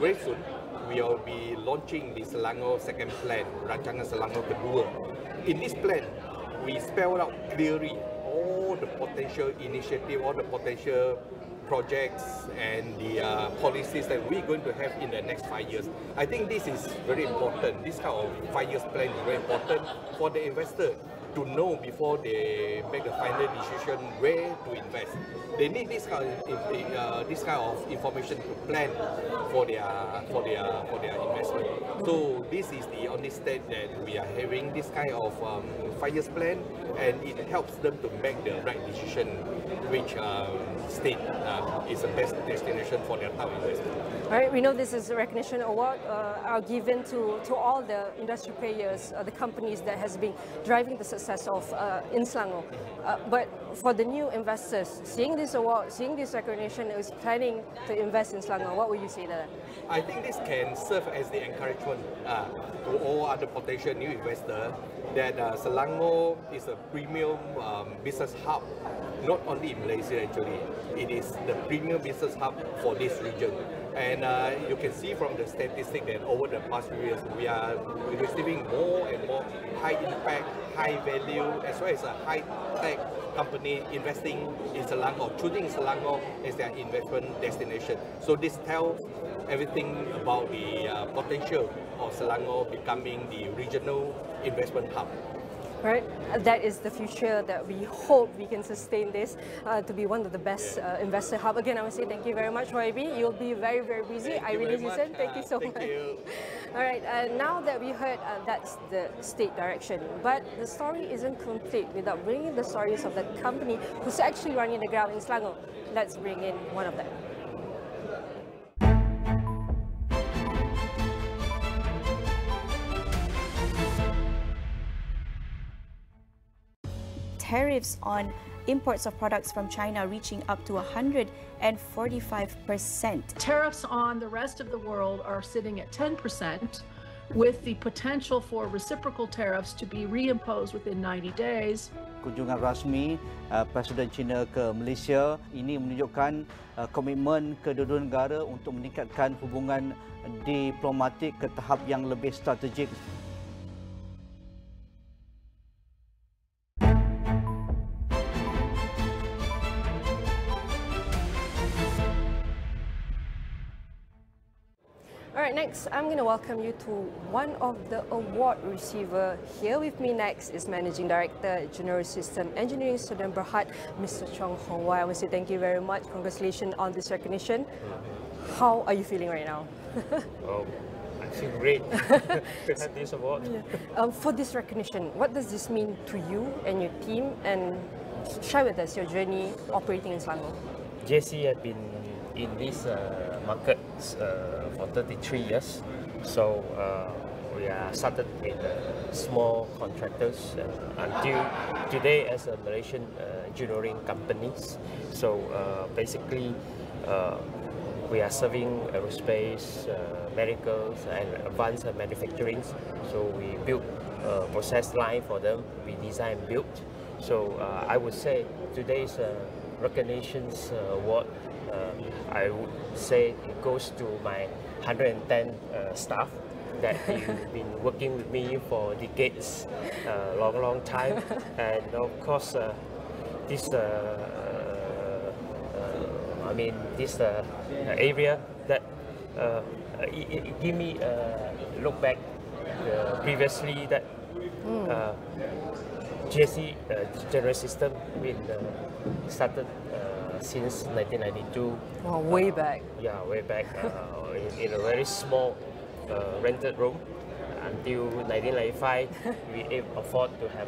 Speaker 13: very soon, we will be launching the Selangor Second Plan, Rancangan Selangor Kedua. In this plan, we spelled out clearly all the potential initiative, all the potential projects and the policies that we're going to have in the next 5 years. I think this is very important. This kind of 5 years plan is very important for the investor to know before they make the final decision where to invest. They need this kind of information to plan for their investment. So this is the only state that we are having this kind of 5 years plan, and it helps them to make the right decision which state is the best destination for their town investment.
Speaker 12: All right, we know this is a recognition award are given to all the industry players, the companies that has been driving the success of in Selangor. But for the new investors, seeing this award, seeing this recognition, is planning to invest in Selangor, what would you say to that?
Speaker 13: I think this can serve as the encouragement to all other potential new investors that Selangor is a premium business hub, not only in Malaysia actually. It is the premium business hub for this region. And you can see from the statistic that over the past few years, we are receiving more and more high impact, high value, as well as a high tech company investing in Selangor, choosing Selangor as their investment destination. So this tells everything about the potential of Selangor becoming the regional investment hub.
Speaker 12: Right, that is the future that we hope we can sustain this to be one of the best investor hub. Again, I want to say thank you very much, YB. You'll be very, very busy. I really listen. Thank you so much.
Speaker 13: Thank you.
Speaker 12: All right, now that we heard that's the state direction, but the story isn't complete without bringing the stories of the company who's actually running the ground in Selangor. Let's bring in one of them.
Speaker 14: Tariffs on imports of products from China reaching up to 145%.
Speaker 15: Tariffs on the rest of the world are sitting at 10%, with the potential for reciprocal tariffs to be reimposed within 90 days.
Speaker 16: Kunjungan rasmi Presiden China ke Malaysia ini menunjukkan komitmen kedua-dua negara untuk meningkatkan hubungan diplomatik ke tahap yang lebih strategik.
Speaker 12: Alright, next I'm going to welcome you to one of the award receiver. Here with me next is Managing Director, General System Engineering Student Berhad, Mr. Chong Hong Wai. I want to say thank you very much. Congratulations on this recognition. How are you feeling right now?
Speaker 17: I feel great to have this award.
Speaker 12: Yeah. For this recognition, what does this mean to you and your team? And share with us your journey operating in Selangor.
Speaker 17: JC has been in this market for 33 years. So we are started with small contractors until today as a Malaysian engineering companies. So basically we are serving aerospace, medicals and advanced manufacturing. So we build a process line for them, we design and build. So I would say today's recognitions award, I would say it goes to my 110 staff that have been working with me for decades, long time, and of course this this area that it give me look back previously that GSC General System been started since 1992.
Speaker 12: Wow, way back.
Speaker 17: Yeah, way back in a very small rented room. Until 1995, we afford to have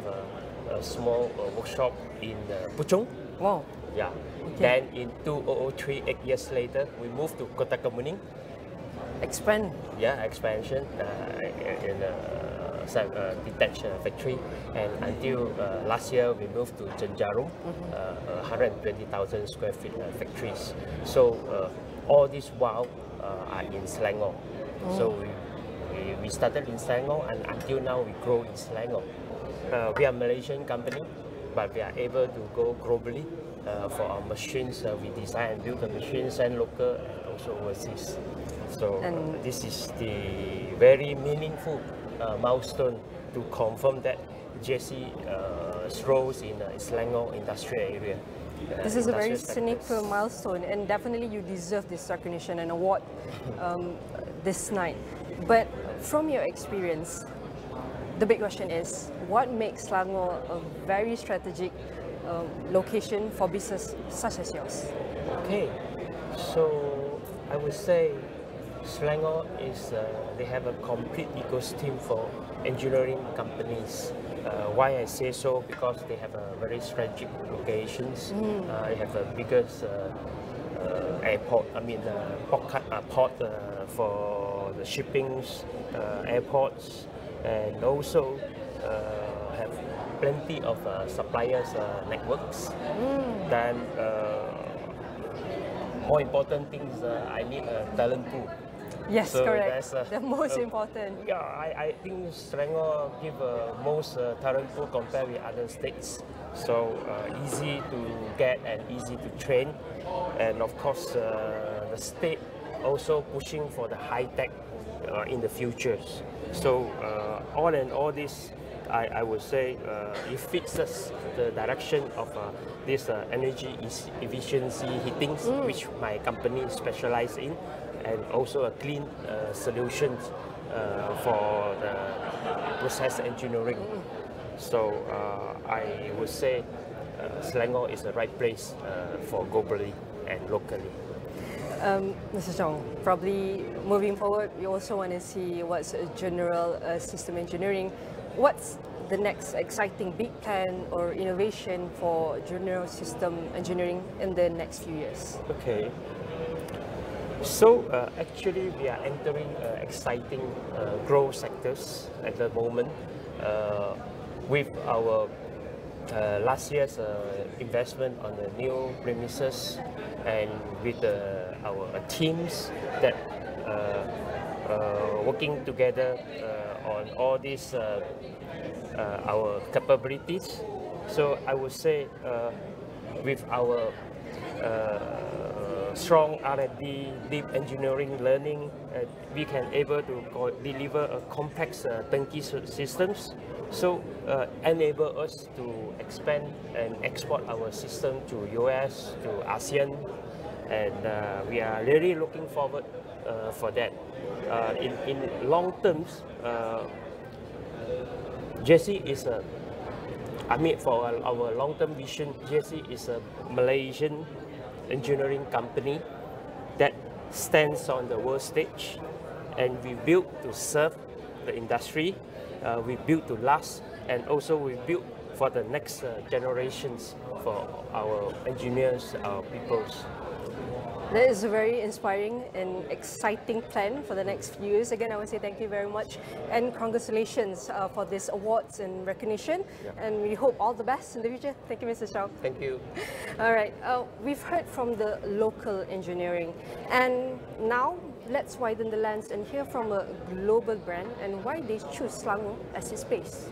Speaker 17: a small workshop in Puchong.
Speaker 12: Wow.
Speaker 17: Yeah. Okay. Then in 2003, 8 years later, we moved to Kota Kemuning.
Speaker 12: Expand.
Speaker 17: Yeah, expansion in detached factory, and until last year we moved to Jenjarum, 120,000 square feet factories. So all this while are in Selangor. So we started in Selangor, and until now we grow in Selangor. We are a Malaysian company, but we are able to go globally for our machines. We design and build the machines and local and also overseas. So this is the very meaningful milestone to confirm that JC's roles in Selangor industrial area.
Speaker 12: This is a very cynical milestone, and definitely you deserve this recognition and award this night. But from your experience, the big question is, what makes Selangor a very strategic location for business such as yours?
Speaker 17: Okay, so I would say Selangor is, they have a complete ecosystem for engineering companies. Why I say so? Because they have a very strategic locations. They have the biggest airport, port for the shippings, airports, and also have plenty of suppliers networks. Then more important things, I need a talent pool.
Speaker 12: Yes,
Speaker 17: so
Speaker 12: correct. The most important.
Speaker 17: Yeah, I think Selangor give most talent pool compared with other states. So easy to get and easy to train. And of course, the state also pushing for the high tech in the futures. So all in all this, I would say it fits us the direction of this energy efficiency heating, which my company specializes in, and also a clean solutions for the process engineering. So I would say Selangor is the right place for globally and locally.
Speaker 12: Mr. Chong, probably moving forward, we also want to see what's general system engineering. What's the next exciting big plan or innovation for general system engineering in the next few years?
Speaker 17: Okay. So actually we are entering exciting growth sectors at the moment with our last year's investment on the new premises and with our teams that working together on all these our capabilities. So I would say with our strong R&D, deep engineering learning, we can able to deliver a complex turnkey systems. So enable us to expand and export our system to US, to ASEAN, and we are really looking forward for that. In long terms, JC is for our long-term vision, JC is a Malaysian engineering company that stands on the world stage, and we built to serve the industry, we built to last, and also we built for the next generations for our engineers, our peoples.
Speaker 12: That is a very inspiring and exciting plan for the next few years. Again, I want to say thank you very much and congratulations for this awards and recognition. Yeah. And we hope all the best in the future. Thank you, Mr. Shaw.
Speaker 17: Thank you.
Speaker 12: All right, we've heard from the local engineering, and now let's widen the lens and hear from a global brand and why they choose Selangor as its base.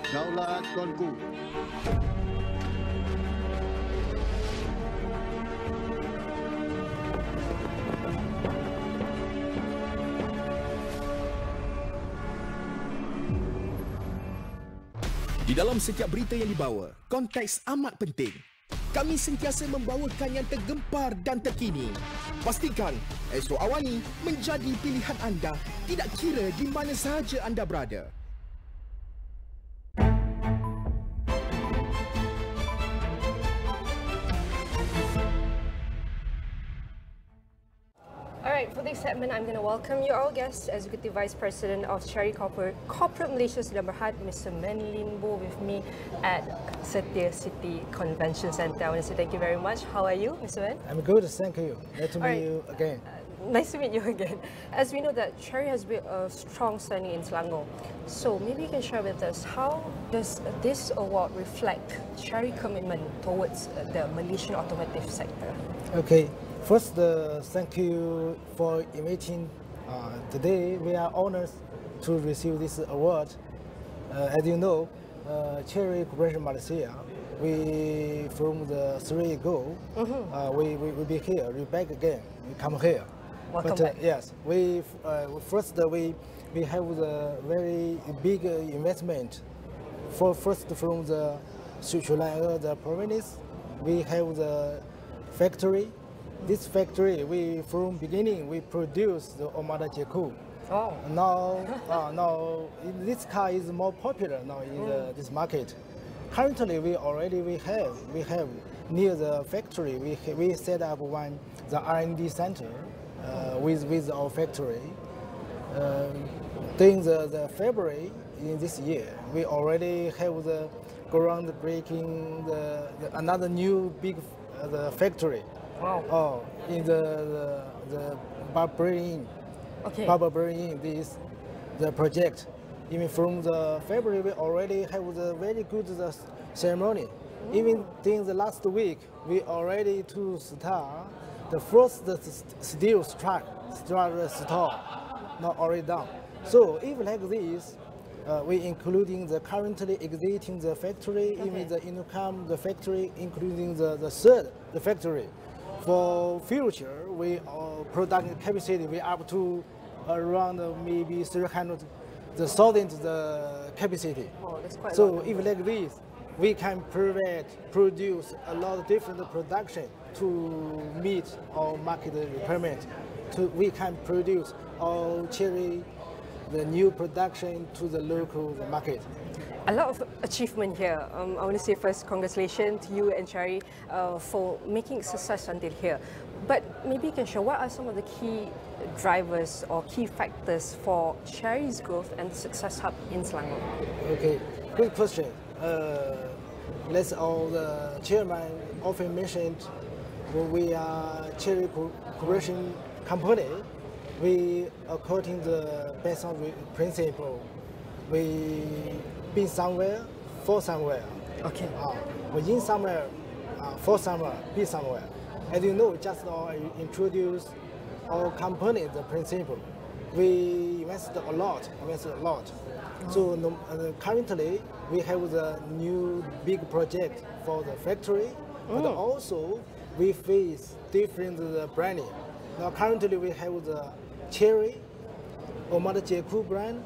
Speaker 18: Daulat Tuanku.
Speaker 19: Di dalam setiap berita yang dibawa, konteks amat penting. Kami sentiasa membawakan yang tergempar dan terkini. Pastikan Astro AWANI menjadi pilihan anda, tidak kira di mana sahaja anda berada.
Speaker 12: Alright, for this segment, I'm going to welcome you, our guest, Executive Vice President of Cherry Corporate Malaysia Sedang Berhad, Mr. Men Limbo, with me at Setia City Convention Centre. I want to say thank you very much. How are you, Mr. Men?
Speaker 20: I'm good, thank you. Nice to meet you again.
Speaker 12: Nice to meet you again. As we know that Cherry has built a strong standing in Selangor, so maybe you can share with us, how does this award reflect Cherry commitment towards the Malaysian automotive sector?
Speaker 20: Okay. First, thank you for inviting. Today, we are honored to receive this award. As you know, Cherry Corporation Malaysia. We from the 3 years ago, we be here. We back again. We come here.
Speaker 12: Welcome back.
Speaker 20: Yes, we first we have the very big investment. First from the Sri Lanka, the province, we have the factory. This factory, we from beginning we produce the Omada Jeku.
Speaker 12: Oh.
Speaker 20: Now this car is more popular now in this market. Currently, we have near the factory. We set up the R&D center with our factory. During the February in this year, we already have the groundbreaking another new big factory.
Speaker 12: Wow.
Speaker 20: In the barbering.
Speaker 12: Okay.
Speaker 20: Barbering the project. Even from the February, we already have the very good ceremony. Even during the last week, we already to start the first steel structure store, not already done. So if like this, we including the currently existing the factory, even the income the factory, including the third the factory. For future, we production capacity we up to around maybe 300,000 the capacity.
Speaker 12: Oh, that's quite
Speaker 20: so if like this, we can produce a lot of different production to meet our market requirement. We can produce our cherry, the new production to the local market.
Speaker 12: A lot of achievement here. I want to say first, congratulations to you and Cherry for making success until here. But maybe you can share what are some of the key drivers or key factors for Cherry's growth and success hub in Selangor?
Speaker 20: Okay, good question. Let's all the chairman often mentioned when we are Cherry Corporation company. We according the based on the principle, we be somewhere for somewhere.
Speaker 12: Okay.
Speaker 20: We in somewhere for somewhere, be somewhere. As you know, just now I introduced our company the principle. We invested a lot. So currently we have the new big project for the factory, but also we face different branding. Now currently we have the Cherry, Omada Jeku brand,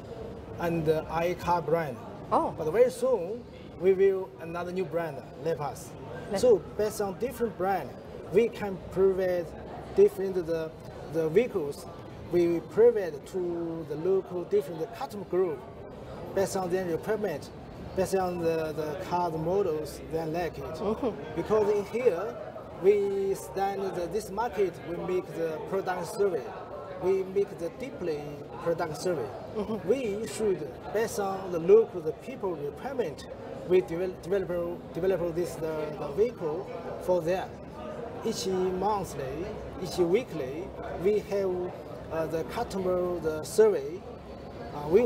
Speaker 20: and the iCar brand.
Speaker 12: Oh.
Speaker 20: But very soon we will another new brand, Lepas. So based on different brand, we can provide different the vehicles. We provide to the local different customer group based on their requirement, based on the car models they like it. Because in here we stand this market, we make the product survey. We make the deeply product survey. We should, based on the local the people requirement, we develop this the vehicle for them. Each monthly, each weekly, we have the customer the survey. We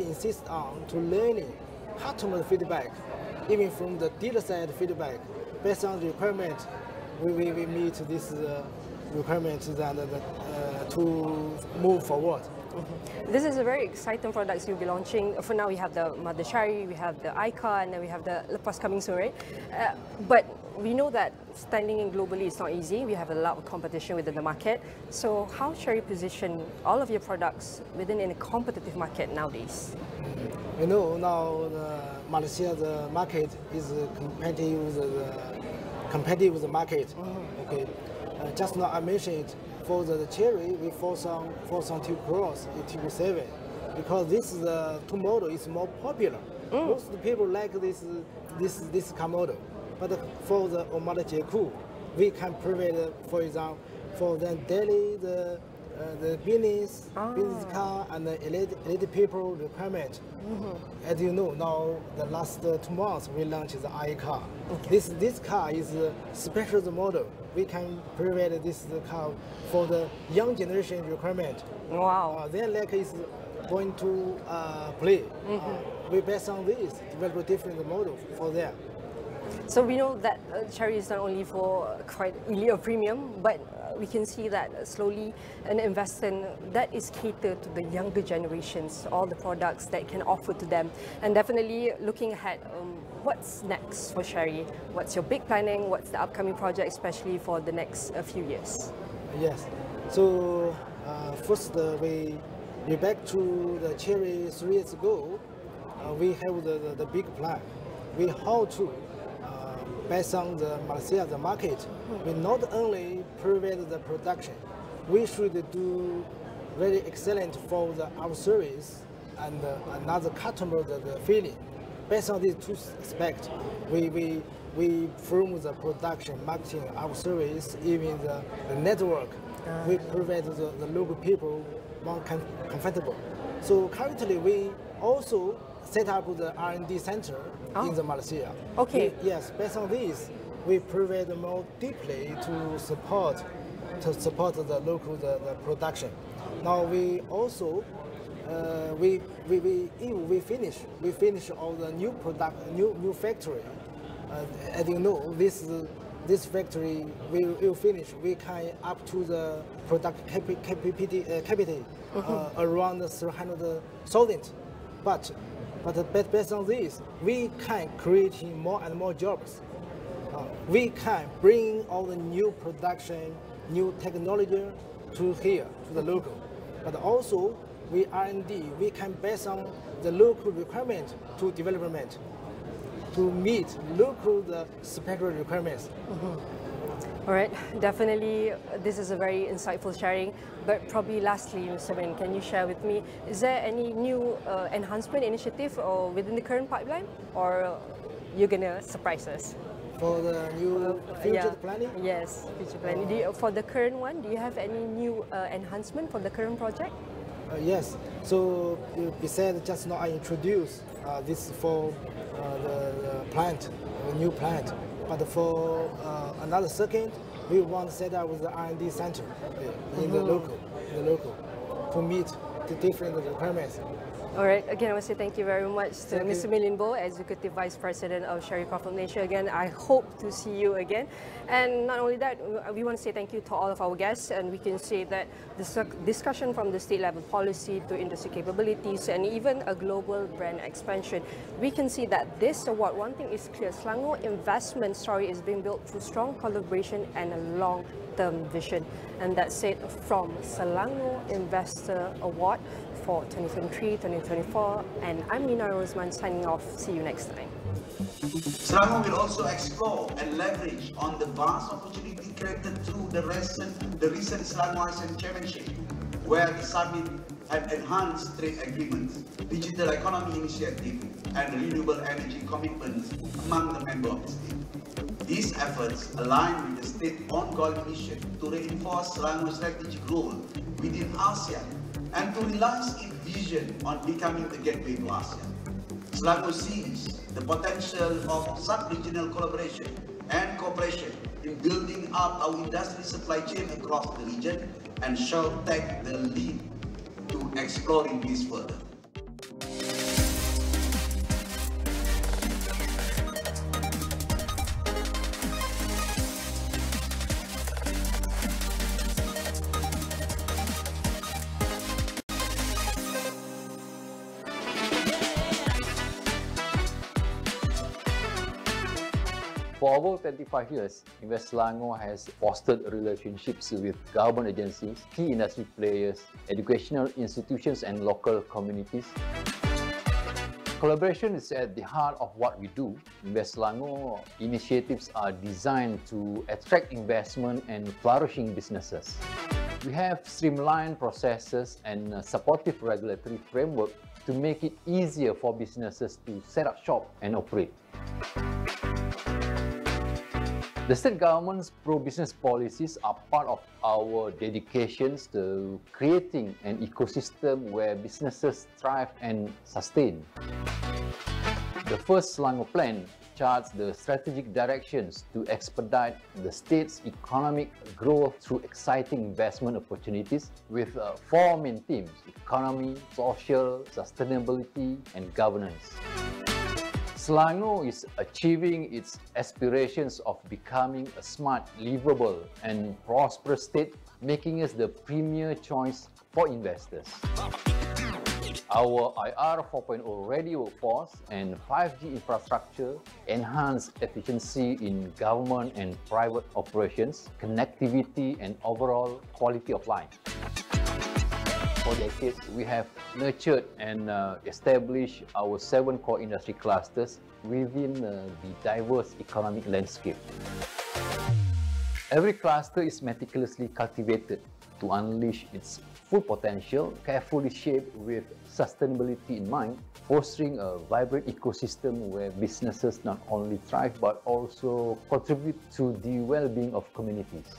Speaker 20: insist on to learning customer feedback, even from the dealer side feedback. Based on the requirement, we meet this requirement to move forward.
Speaker 12: This is a very exciting product you'll be launching. For now, we have the Mother Cherry, we have the iCar, and then we have the Lepas coming soon, right? But we know that standing in globally is not easy. We have a lot of competition within the market. So how Cherry position all of your products within a competitive market nowadays?
Speaker 20: You know, now Malaysia, the market is competitive with the market. Okay, just now I mentioned for the Cherry, we focus on 2 Cross, 2.7, because this is the 2 model is more popular. Most people like this car model. But for the Omada Jeku, we can provide, for example, for the daily the business car and the elite people requirement. As you know, now the last 2 months we launched the iCar. This car is a special model. We can provide this car for the young generation requirement.
Speaker 12: Wow.
Speaker 20: Their like is going to play. We based on this develop a different model for them.
Speaker 12: So we know that cherry is not only for quite elite or premium, but we can see that slowly an investment that is catered to the younger generations, all the products that can offer to them. And definitely looking ahead, what's next for Sherry? What's your big planning? What's the upcoming project, especially for the next few years?
Speaker 20: Yes. So first, we back to the cherry 3 years ago. We have the big plan. We how to based on the Malaysia, the market, we not only provide the production, we should do very excellent for our service and another customer the feeling. Based on these two aspects, we from the production, marketing, our service, even the network, we provide the local people more comfortable. So currently we also set up the R&D center in the Malaysia.
Speaker 12: Okay.
Speaker 20: Yes, based on this, we provide more deeply to support the local the production. Now we also we finish all the new product new factory. As you know, this factory will finish. We can up to the product capacity around 300,000. But based on this, we can create more and more jobs. We can bring all the new production, new technology to here, to the local. But also, we R&D, we can base on the local requirement to development, to meet local special requirements.
Speaker 12: All right, definitely this is a very insightful sharing, but probably lastly, Mr. Min, can you share with me, is there any new enhancement initiative or within the current pipeline, or you're going to surprise us?
Speaker 20: For the new future planning?
Speaker 12: Yes, future planning. For the current one, do you have any new enhancement for the current project?
Speaker 20: Yes, so besides just now I introduced this for the plant, the new plant. But for another second, we want to set up with the R&D center in the local, to meet the different requirements.
Speaker 12: All right. Again, I want to say thank you very much to Mr. Milinbo, Executive Vice President of Sherry Crawford Malaysia. Again, I hope to see you again. And not only that, we want to say thank you to all of our guests. And we can say that the discussion from the state level policy to industry capabilities and even a global brand expansion, we can see that this award, one thing is clear, Selangor investment story is being built through strong collaboration and a long-term vision. And that's it from Selangor Investor Award for 2023-2024, and I'm Rozman signing off. See you next time.
Speaker 21: Selangor will also explore and leverage on the vast opportunity created through the recent Selangor ASEAN Championship, where the summit had enhanced trade agreements, digital economy initiative, and renewable energy commitments among the member of the state. These efforts align with the state's ongoing initiative to reinforce Selangor's strategic role within ASEAN and to realize its vision on becoming the gateway to ASEAN. Selangor sees the potential of sub-regional collaboration and cooperation in building up our industry supply chain across the region and shall take the lead to exploring this further.
Speaker 10: For over 25 years, Invest Selangor has fostered relationships with government agencies, key industry players, educational institutions and local communities. Collaboration is at the heart of what we do. Invest Selangor initiatives are designed to attract investment and flourishing businesses. We have streamlined processes and a supportive regulatory framework to make it easier for businesses to set up shop and operate. The state government's pro-business policies are part of our dedications to creating an ecosystem where businesses thrive and sustain. The first Selangor Plan charts the strategic directions to expedite the state's economic growth through exciting investment opportunities with 4 main themes: economy, social, sustainability, and governance. Selangor is achieving its aspirations of becoming a smart, livable and prosperous state, making us the premier choice for investors. Our IR 4.0 ready workforce and 5G infrastructure enhance efficiency in government and private operations, connectivity and overall quality of life. For decades, we have nurtured and established our 7 core industry clusters within the diverse economic landscape. Every cluster is meticulously cultivated to unleash its full potential, carefully shaped with sustainability in mind, fostering a vibrant ecosystem where businesses not only thrive but also contribute to the well-being of communities.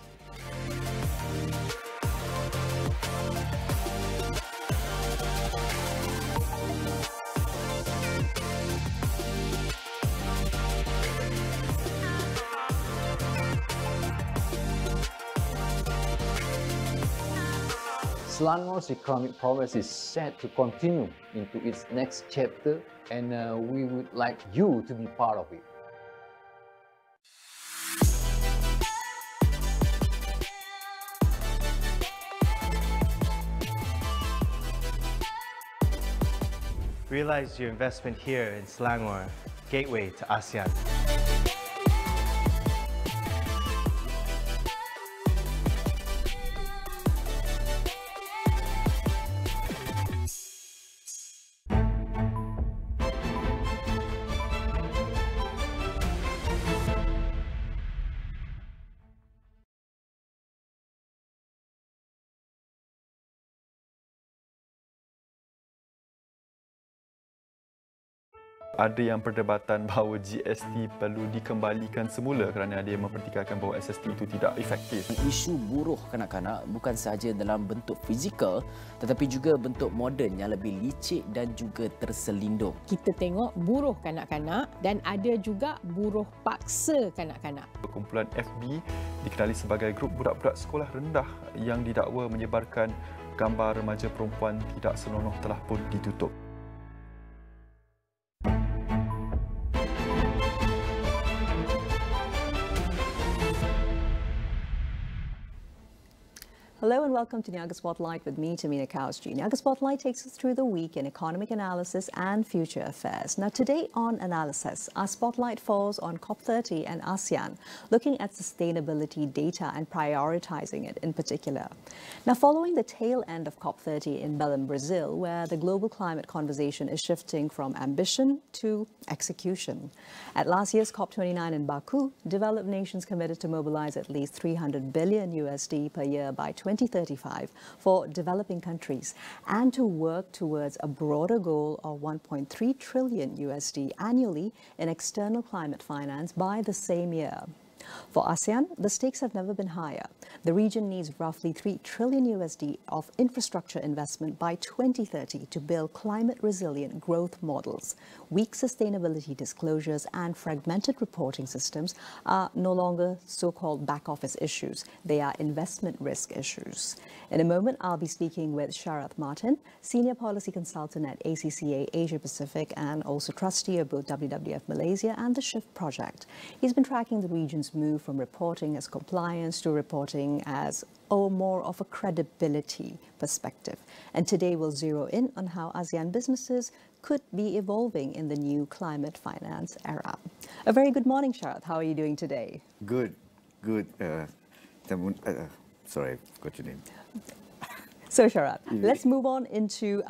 Speaker 10: Selangor's economic progress is set to continue into its next chapter, and we would like you to be part of it.
Speaker 11: Realize your investment here in Selangor, gateway to ASEAN.
Speaker 2: Ada yang perdebatan bahawa GST perlu dikembalikan semula kerana ada yang mempertikaikan bahawa SST itu tidak efektif.
Speaker 22: Isu buruh kanak-kanak bukan sahaja dalam bentuk fizikal tetapi juga bentuk moden yang lebih licik dan juga terselindung.
Speaker 23: Kita tengok buruh kanak-kanak dan ada juga buruh paksa kanak-kanak.
Speaker 2: Kumpulan FB dikenali sebagai grup budak-budak sekolah rendah yang didakwa menyebarkan gambar remaja perempuan tidak senonoh telah pun ditutup.
Speaker 24: Hello and welcome to Niaga Spotlight with me, Tehmina Kaoosji. Niaga Spotlight takes us through the week in economic analysis and future affairs. Now today on Analysis, our spotlight falls on COP30 and ASEAN, looking at sustainability data and prioritizing it in particular. Now following the tail end of COP30 in Belém, Brazil, where the global climate conversation is shifting from ambition to execution. At last year's COP29 in Baku, developed nations committed to mobilize at least $300 billion per year by 2035 for developing countries and to work towards a broader goal of $1.3 trillion annually in external climate finance by the same year. For ASEAN, the stakes have never been higher. The region needs roughly $3 trillion of infrastructure investment by 2030 to build climate-resilient growth models. Weak sustainability disclosures and fragmented reporting systems are no longer so-called back-office issues. They are investment risk issues. In a moment, I'll be speaking with Sharath Martin, Senior Policy Consultant at ACCA Asia Pacific and also trustee of both WWF Malaysia and the SHIFT project. He's been tracking the region's move from reporting as compliance to reporting as more of a credibility perspective. And today we'll zero in on how ASEAN businesses could be evolving in the new climate finance era. A very good morning, Sharath. How are you doing today?
Speaker 25: Good. Sorry, I forgot your name.
Speaker 24: So, Sharath, let's move on into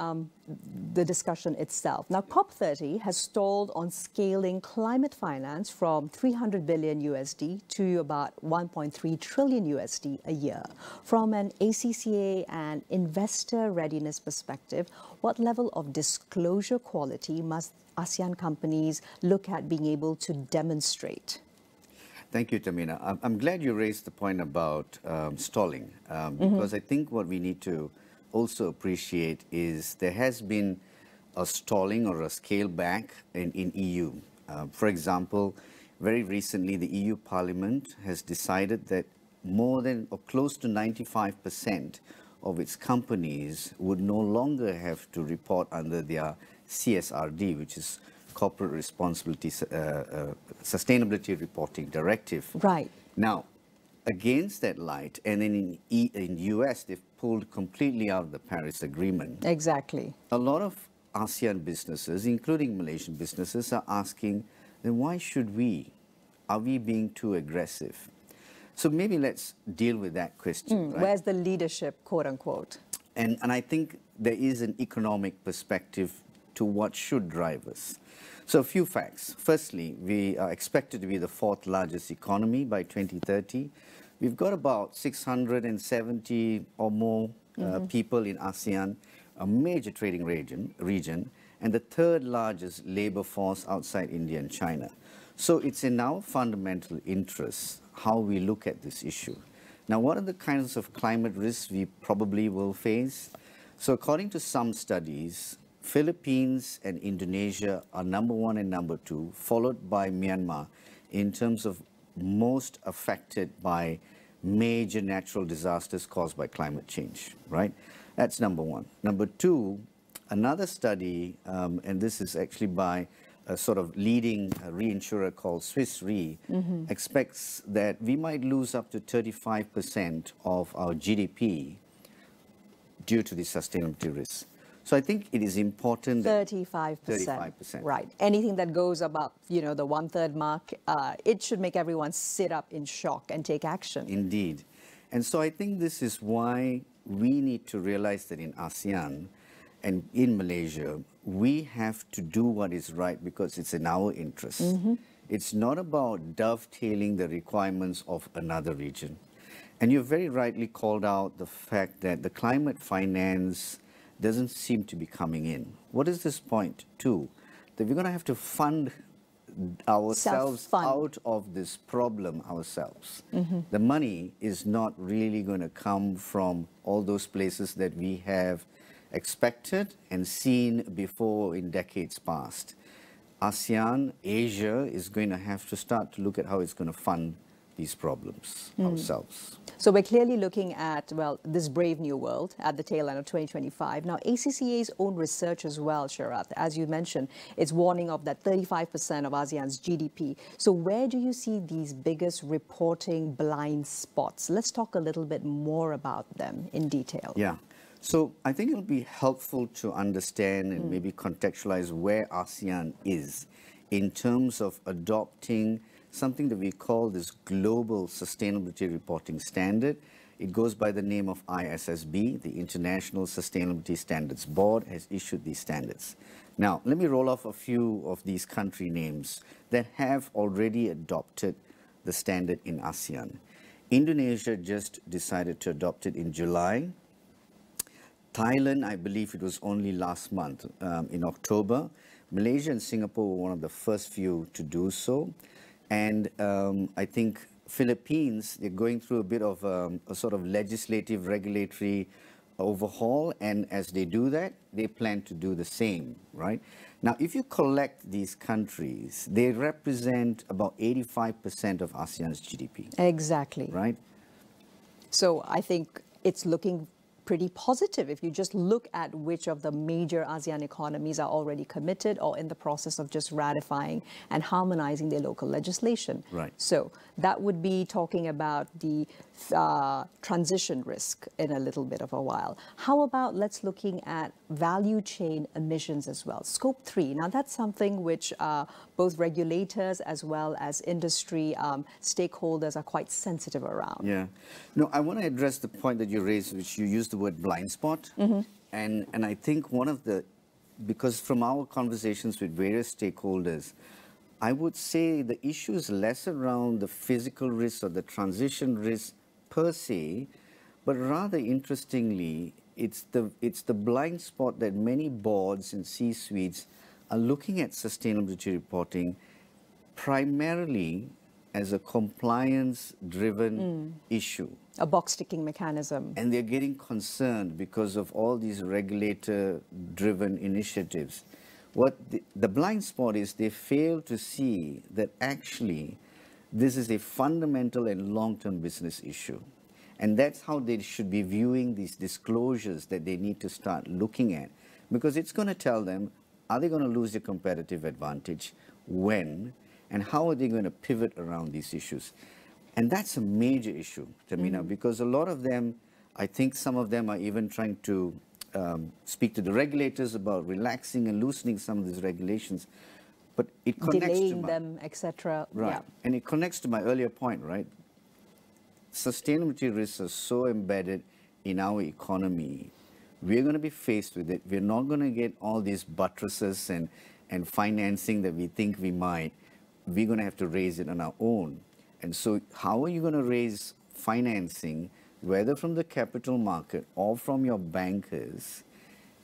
Speaker 24: the discussion itself. Now, COP30 has stalled on scaling climate finance from $300 billion to about $1.3 trillion a year. From an ACCA and investor readiness perspective, what level of disclosure quality must ASEAN companies look at being able to demonstrate?
Speaker 25: Thank you, Tehmina. I'm glad you raised the point about stalling, because I think what we need to also appreciate is there has been a stalling or a scale back in EU. For example, very recently, the EU Parliament has decided that more than or close to 95% of its companies would no longer have to report under their CSRD, which is Corporate Responsibility Sustainability Reporting Directive.
Speaker 24: Right.
Speaker 25: Now, against that light, and then in US, they've pulled completely out of the Paris Agreement.
Speaker 24: Exactly.
Speaker 25: A lot of ASEAN businesses, including Malaysian businesses, are asking, then why should we? Are we being too aggressive? So maybe let's deal with that question. Right?
Speaker 24: Where's the leadership, quote unquote?
Speaker 25: And I think there is an economic perspective to what should drive us. So a few facts. Firstly, we are expected to be the 4th largest economy by 2030. We've got about 670 or more people in ASEAN, a major trading region, and the 3rd largest labor force outside India and China. So it's in our fundamental interest how we look at this issue. Now, what are the kinds of climate risks we probably will face? So according to some studies, Philippines and Indonesia are number 1 and number 2, followed by Myanmar in terms of most affected by major natural disasters caused by climate change, right? That's number 1. Number 2, another study, and this is actually by a sort of leading reinsurer called Swiss Re, expects that we might lose up to 35% of our GDP due to the sustainability risks. So I think it is important that
Speaker 24: 35%. Right. Anything that goes above, the 1/3 mark, it should make everyone sit up in shock and take action.
Speaker 25: Indeed. And so I think this is why we need to realize that in ASEAN and in Malaysia, we have to do what is right because it's in our interest. It's not about dovetailing the requirements of another region. And you very rightly called out the fact that the climate finance doesn't seem to be coming in. What is this point too? That we're going to have to fund ourselves out of this problem ourselves. The money is not really going to come from all those places that we have expected and seen before in decades past. ASEAN, Asia is going to have to start to look at how it's going to fund these problems ourselves.
Speaker 24: So we're clearly looking at, well, this brave new world at the tail end of 2025. Now, ACCA's own research as well, Sharath, as you mentioned, it's warning of that 35% of ASEAN's GDP. So where do you see these biggest reporting blind spots? Let's talk a little bit more about them in detail.
Speaker 25: Yeah. So I think it'll be helpful to understand and maybe contextualize where ASEAN is in terms of adopting something that we call this Global Sustainability Reporting Standard. It goes by the name of ISSB, the International Sustainability Standards Board has issued these standards. Now, let me roll off a few of these country names that have already adopted the standard in ASEAN. Indonesia just decided to adopt it in July. Thailand, I believe it was only last month, in October. Malaysia and Singapore were one of the first few to do so. And I think Philippines, they're going through a bit of a sort of legislative, regulatory overhaul. And as they do that, they plan to do the same, right? Now, if you collect these countries, they represent about 85% of ASEAN's GDP.
Speaker 24: Exactly.
Speaker 25: Right?
Speaker 24: So I think it's looking pretty positive if you just look at which of the major ASEAN economies are already committed or in the process of just ratifying and harmonizing their local legislation.
Speaker 25: Right.
Speaker 24: So that would be talking about the transition risk in a little bit of a while. How about let's looking at value chain emissions as well, Scope 3. Now that's something which both regulators as well as industry stakeholders are quite sensitive around.
Speaker 25: Yeah. No, I want to address the point that you raised, which you used the word blind spot. And I think one of the, because from our conversations with various stakeholders, I would say the issue is less around the physical risk or the transition risk per se, but rather interestingly, it's the blind spot that many boards and C-suites are looking at sustainability reporting primarily as a compliance-driven issue.
Speaker 24: A box-ticking mechanism.
Speaker 25: And they're getting concerned because of all these regulator-driven initiatives. What the blind spot is, they fail to see that actually this is a fundamental and long-term business issue. And that's how they should be viewing these disclosures that they need to start looking at. Because it's going to tell them Are they going to lose their competitive advantage? When? And how are they going to pivot around these issues? And that's a major issue, Tehmina, because a lot of them, I think some of them are even trying to speak to the regulators about relaxing and loosening some of these regulations. But it connects
Speaker 24: delaying
Speaker 25: to
Speaker 24: them, etc.
Speaker 25: Right.
Speaker 24: Yeah.
Speaker 25: And it connects to my earlier point, right? Sustainability risks are so embedded in our economy. We're going to be faced with it. We're not going to get all these buttresses and financing that we think we might. We're going to have to raise it on our own. And so how are you going to raise financing, whether from the capital market or from your bankers,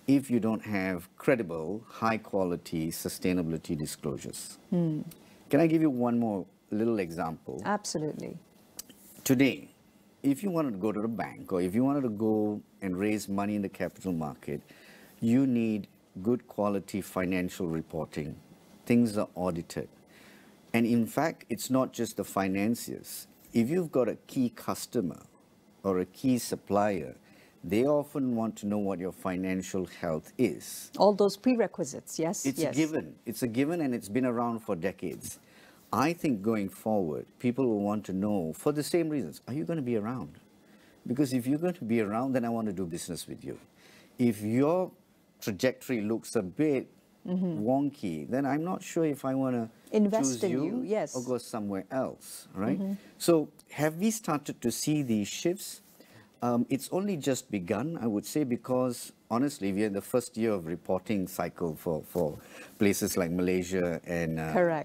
Speaker 25: if you don't have credible, high-quality sustainability disclosures? Can I give you one more little example?
Speaker 24: Absolutely.
Speaker 25: Today, if you wanted to go to the bank or if you wanted to go and raise money in the capital market, you need good quality financial reporting. Things are audited. And in fact, it's not just the financiers. If you've got a key customer or a key supplier, they often want to know what your financial health is.
Speaker 24: All those prerequisites, yes?
Speaker 25: It's a given. It's a given, and it's been around for decades. I think going forward, people will want to know, for the same reasons, are you going to be around? Because if you're going to be around, then I want to do business with you. If your trajectory looks a bit wonky, then I'm not sure if I want to
Speaker 24: invest
Speaker 25: choose
Speaker 24: in you, yes,
Speaker 25: or go somewhere else, right? So have we started to see these shifts? It's only just begun, I would say, because honestly, we are in the first year of reporting cycle for places like Malaysia and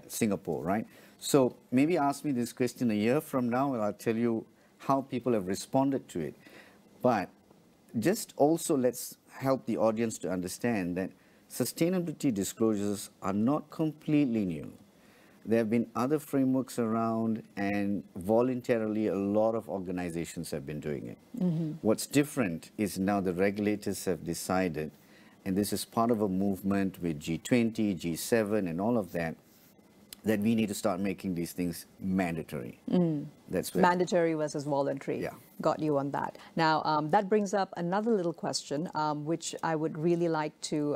Speaker 25: Singapore, right? So maybe ask me this question a year from now, and I'll tell you how people have responded to it. But just also let's help the audience to understand that sustainability disclosures are not completely new. There have been other frameworks around, and voluntarily a lot of organizations have been doing it. What's different is now the regulators have decided, and this is part of a movement with G20, G7 and all of that, that we need to start making these things mandatory. That's where
Speaker 24: mandatory versus voluntary.
Speaker 25: Yeah.
Speaker 24: Got you on that. Now, that brings up another little question, which I would really like to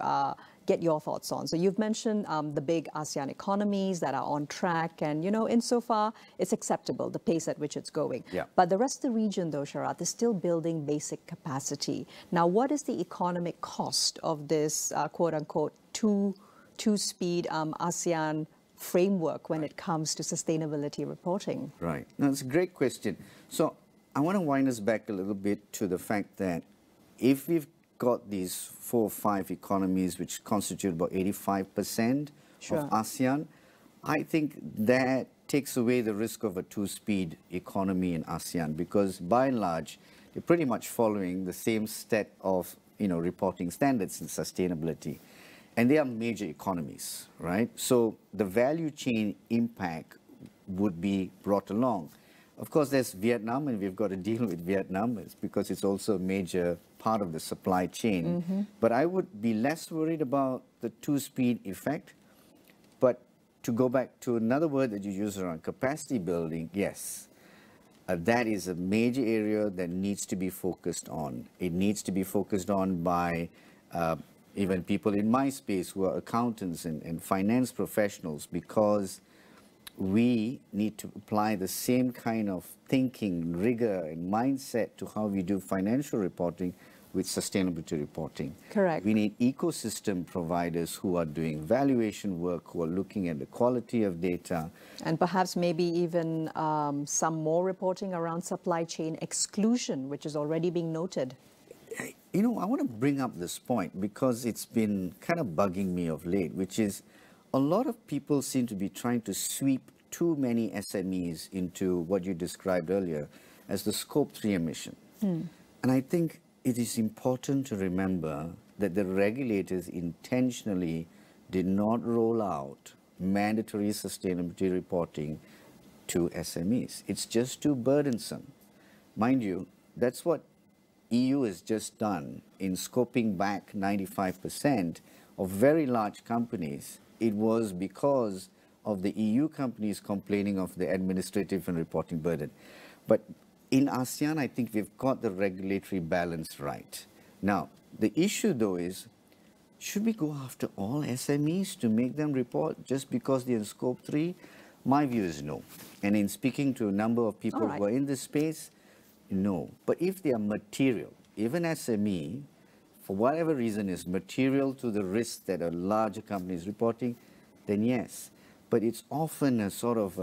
Speaker 24: get your thoughts on. So you've mentioned the big ASEAN economies that are on track, and, you know, insofar it's acceptable, the pace at which it's going.
Speaker 25: Yeah.
Speaker 24: But the rest of the region, though, Sharat, is still building basic capacity. Now, what is the economic cost of this, quote-unquote, two-speed ASEAN framework when it comes to sustainability reporting?
Speaker 25: Right. No, it's a great question. So I want to wind us back a little bit to the fact that if we've got these 4 or 5 economies which constitute about 85% of ASEAN, I think that takes away the risk of a two-speed economy in ASEAN, because by and large, they're pretty much following the same set of, you know, reporting standards in sustainability. And they are major economies, right? So the value chain impact would be brought along. Of course, there's Vietnam, and we've got to deal with Vietnam because it's also a major part of the supply chain. But I would be less worried about the two-speed effect. But to go back to another word that you use around capacity building, yes, that is a major area that needs to be focused on. It needs to be focused on by even people in my space who are accountants and finance professionals, because we need to apply the same kind of thinking, rigor, and mindset to how we do financial reporting with sustainability reporting.
Speaker 24: Correct.
Speaker 25: We need ecosystem providers who are doing valuation work, who are looking at the quality of data.
Speaker 24: And perhaps maybe even some more reporting around supply chain exclusion, which is already being noted.
Speaker 25: You know, I want to bring up this point because it's been kind of bugging me of late, which is a lot of people seem to be trying to sweep too many SMEs into what you described earlier as the Scope 3 emission. And I think it is important to remember that the regulators intentionally did not roll out mandatory sustainability reporting to SMEs. It's just too burdensome. Mind you, that's what EU has just done in scoping back 95% of very large companies. It was because of the EU companies complaining of the administrative and reporting burden. But in ASEAN, I think we've got the regulatory balance right. Now, the issue though is should we go after all SMEs to make them report just because they're in Scope 3? My view is no. And in speaking to a number of people who are in this space, no. But if they are material, even SME, for whatever reason, is material to the risks that a larger company is reporting, then yes. But it's often a sort of,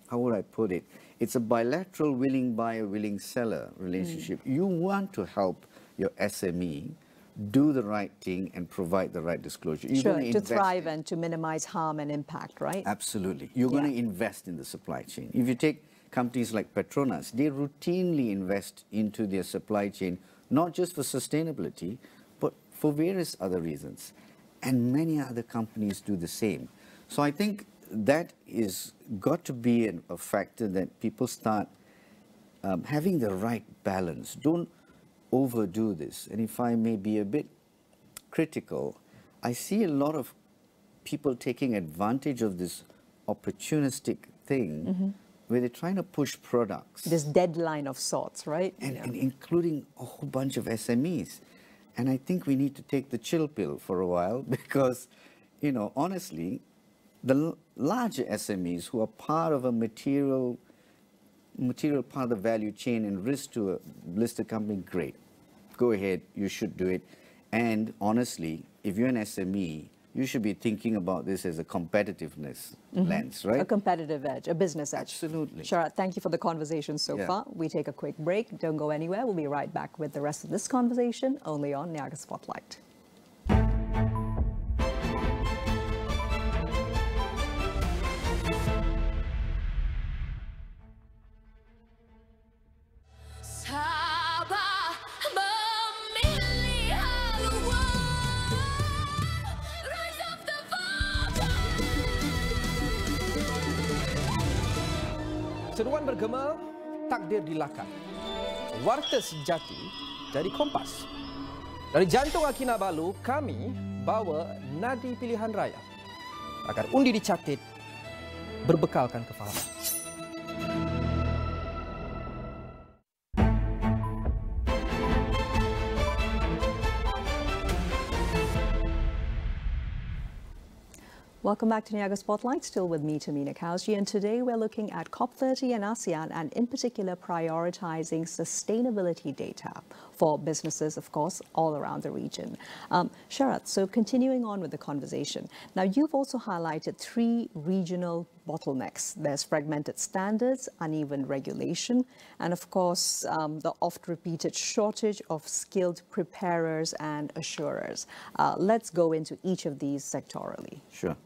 Speaker 25: how would I put it? It's a bilateral willing buyer, willing seller relationship. You want to help your SME do the right thing and provide the right disclosure. You're
Speaker 24: to thrive and to minimize harm and impact, right?
Speaker 25: Absolutely. You're going to invest in the supply chain. If you take companies like Petronas, they routinely invest into their supply chain, not just for sustainability, but for various other reasons. And many other companies do the same. So I think that is got to be a factor that people start having the right balance. Don't overdo this. And if I may be a bit critical, I see a lot of people taking advantage of this opportunistic thing where they're trying to push products.
Speaker 24: This deadline of sorts, right?
Speaker 25: And including a whole bunch of SMEs. And I think we need to take the chill pill for a while because, you know, honestly, the larger SMEs who are part of a material part of the value chain and risk to a listed company, great. Go ahead, you should do it. And honestly, if you're an SME, you should be thinking about this as a competitiveness lens, right?
Speaker 24: A competitive edge, a business edge.
Speaker 25: Absolutely.
Speaker 24: Sharat, thank you for the conversation so far. We take a quick break. Don't go anywhere. We'll be right back with the rest of this conversation only on Niaga Spotlight.
Speaker 1: Seruan bergema, takdir dilakar. Warta sejati dari Kompas. Dari jantung Kinabalu, kami bawa nadi pilihan raya agar undi dicatat, berbekalkan kefahaman.
Speaker 24: Welcome back to Niaga Spotlight, still with me, Tehmina, Kaoosji, and today we're looking at COP30 and ASEAN, and in particular prioritizing sustainability data for businesses, of course, all around the region. Sharat, so continuing on with the conversation, now you've also highlighted 3 regional bottlenecks. There's fragmented standards, uneven regulation, and of course, the oft-repeated shortage of skilled preparers and assurers. Let's go into each of these sectorally.
Speaker 25: Sure.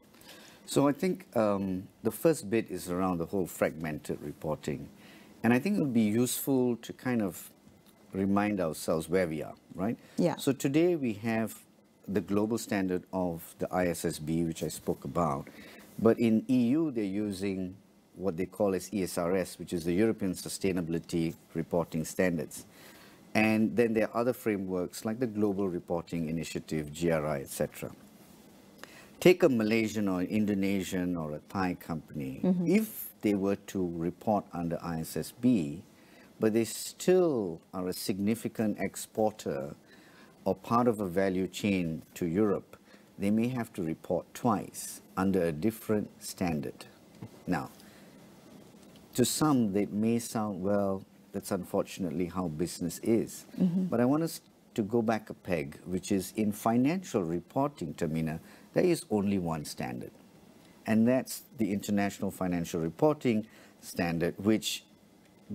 Speaker 25: So I think the first bit is around the whole fragmented reporting. And I think it would be useful to kind of remind ourselves where we are, right?
Speaker 24: Yeah.
Speaker 25: So today we have the global standard of the ISSB, which I spoke about. But in EU, they're using what they call as ESRS, which is the European Sustainability Reporting Standards. And then there are other frameworks like the Global Reporting Initiative, GRI, etc. Take a Malaysian or Indonesian or a Thai company. If they were to report under ISSB, but they still are a significant exporter or part of a value chain to Europe, they may have to report twice under a different standard. Now, to some, that may sound, well, that's unfortunately how business is. But I want us to go back a peg, which is in financial reporting, Tehmina, there is only one standard. And that's the International Financial Reporting Standard, which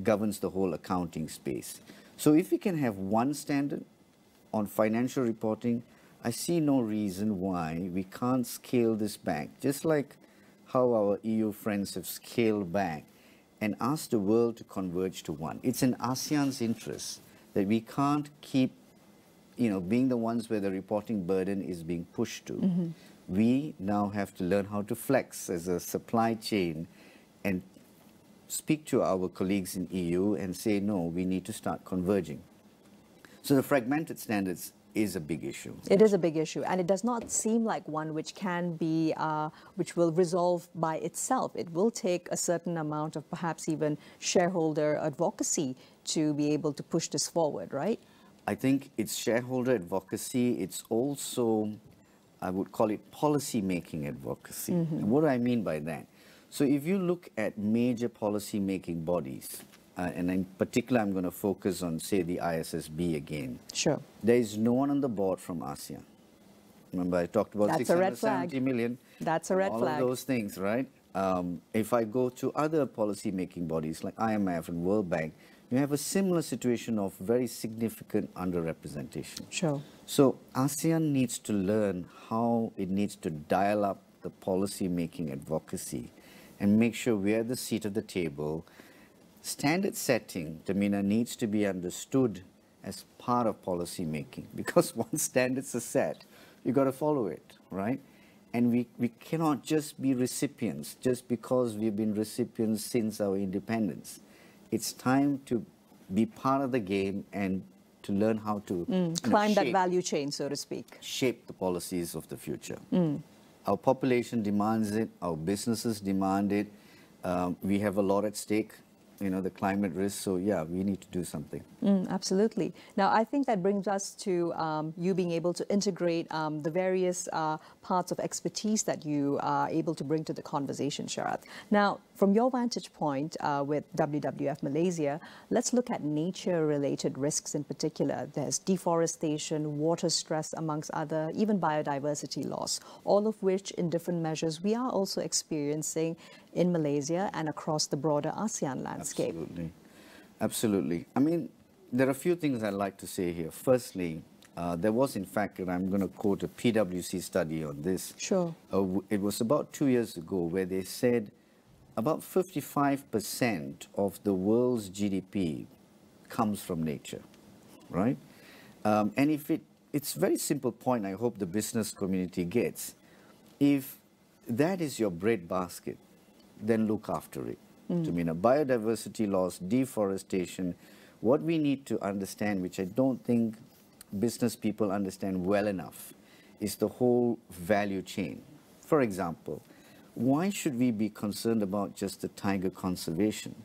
Speaker 25: governs the whole accounting space. So if we can have one standard on financial reporting, I see no reason why we can't scale this back, just like how our EU friends have scaled back and asked the world to converge to one. It's in ASEAN's interest that we can't keep, you know, being the ones where the reporting burden is being pushed to. We now have to learn how to flex as a supply chain and speak to our colleagues in EU and say, no, we need to start converging. So the fragmented standards is a big issue.
Speaker 24: It is a big issue, and it does not seem like one which can be, which will resolve by itself. It will take a certain amount of perhaps even shareholder advocacy to be able to push this forward, right?
Speaker 25: I think it's shareholder advocacy. It's also I would call it policy-making advocacy. And what do I mean by that? So if you look at major policy-making bodies, and in particular I'm going to focus on, say, the ISSB again.
Speaker 24: Sure.
Speaker 25: There is no one on the board from ASEAN. Remember, I talked about
Speaker 24: That's a red flag.
Speaker 25: 670 million.
Speaker 24: That's a red
Speaker 25: all
Speaker 24: flag.
Speaker 25: All of those things, right? If I go to other policy-making bodies like IMF and World Bank, you have a similar situation of very significant underrepresentation.
Speaker 24: Sure.
Speaker 25: So ASEAN needs to learn how it needs to dial up the policy-making advocacy and make sure we're at the seat of the table. Standard setting, Tehmina, needs to be understood as part of policy-making, because once standards are set, you've got to follow it, right? And we cannot just be recipients just because we've been recipients since our independence. It's time to be part of the game and to learn how to
Speaker 24: climb that value chain, so to speak.
Speaker 25: Shape the policies of the future. Our population demands it, our businesses demand it. We have a lot at stake, the climate risk. So yeah, we need to do something.
Speaker 24: Absolutely. Now, I think that brings us to you being able to integrate the various parts of expertise that you are able to bring to the conversation, Sharath. Now, from your vantage point with WWF Malaysia, let's look at nature-related risks in particular. There's deforestation, water stress, amongst other, even biodiversity loss, all of which in different measures we are also experiencing in Malaysia and across the broader ASEAN landscape.
Speaker 25: Absolutely. Absolutely. I mean, there are a few things I'd like to say here. Firstly, there was, in fact, and I'm going to quote a PwC study on this.
Speaker 24: Sure.
Speaker 25: It was about 2 years ago where they said about 55% of the world's GDP comes from nature, right? And if it's a very simple point I hope the business community gets. If that is your breadbasket, then look after it. Tehmina, biodiversity loss, deforestation, what we need to understand, which I don't think business people understand well enough, is the whole value chain. For example, why should we be concerned about just the tiger conservation?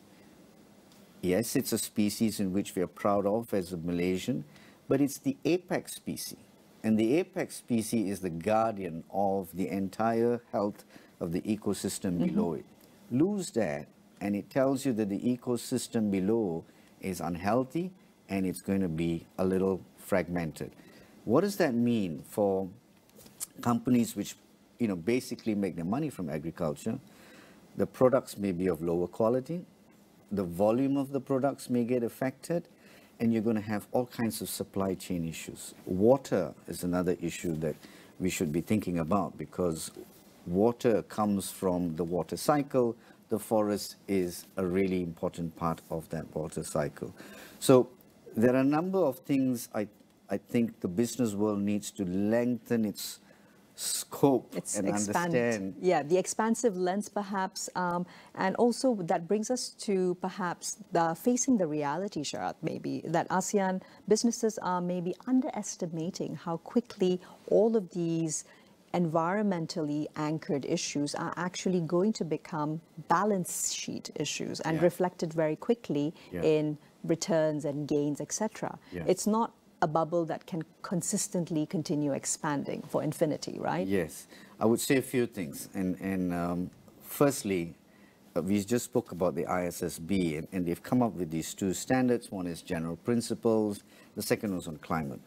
Speaker 25: Yes, it's a species in which we are proud of as a Malaysian, but it's the apex species. And the apex species is the guardian of the entire health of the ecosystem below it. Lose that, and it tells you that the ecosystem below is unhealthy and it's going to be a little fragmented. What does that mean for companies which basically make their money from agriculture? The products may be of lower quality, the volume of the products may get affected, and you're going to have all kinds of supply chain issues. Water is another issue that we should be thinking about, because water comes from the water cycle. The forest is a really important part of that water cycle. So there are a number of things I think the business world needs to lengthen its scope and understand.
Speaker 24: Yeah, the expansive lens perhaps, and also that brings us to perhaps facing the reality, Sharath, maybe, that ASEAN businesses are maybe underestimating how quickly all of these environmentally anchored issues are actually going to become balance sheet issues and reflected very quickly in returns and gains, etc. It's not a bubble that can consistently continue expanding for infinity, right?
Speaker 25: Yes. I would say a few things. And firstly, we just spoke about the ISSB, and they've come up with these two standards. One is general principles, the second was on climate.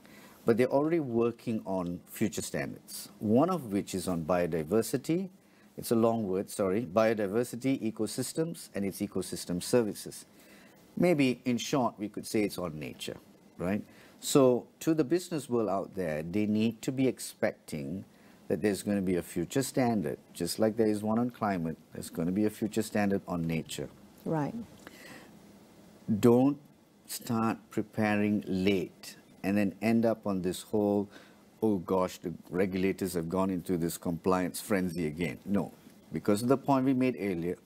Speaker 25: But they're already working on future standards, one of which is on biodiversity. It's a long word, sorry. Biodiversity, ecosystems, and its ecosystem services. Maybe, in short, we could say it's on nature, right? So to the business world out there, they need to be expecting that there's going to be a future standard, just like there is one on climate, there's going to be a future standard on nature.
Speaker 24: Right.
Speaker 25: Don't start preparing late and then end up on this whole, oh gosh, the regulators have gone into this compliance frenzy again. No, because of the point we made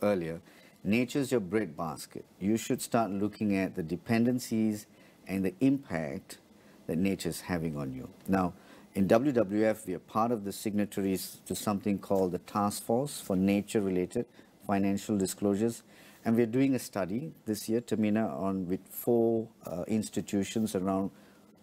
Speaker 25: earlier, nature's your breadbasket. You should start looking at the dependencies and the impact that nature's having on you. Now, in WWF, we are part of the signatories to something called the Task Force for Nature-Related Financial Disclosures. And we're doing a study this year, Tehmina, with 4 institutions around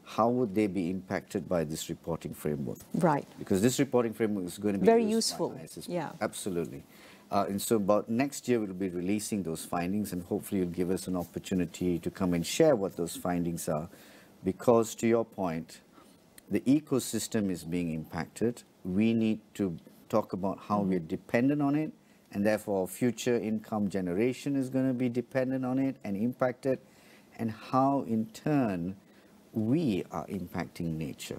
Speaker 25: how would they be impacted by this reporting framework?
Speaker 24: Right.
Speaker 25: Because this reporting framework is going to be
Speaker 24: very
Speaker 25: used
Speaker 24: useful.
Speaker 25: by ISIS.
Speaker 24: Yeah.
Speaker 25: Absolutely. And so about next year, we'll be releasing those findings, and hopefully you'll give us an opportunity to come and share what those findings are. Because to your point, the ecosystem is being impacted. We need to talk about how we're dependent on it, and therefore our future income generation is going to be dependent on it and impacted, and how in turn we are impacting nature.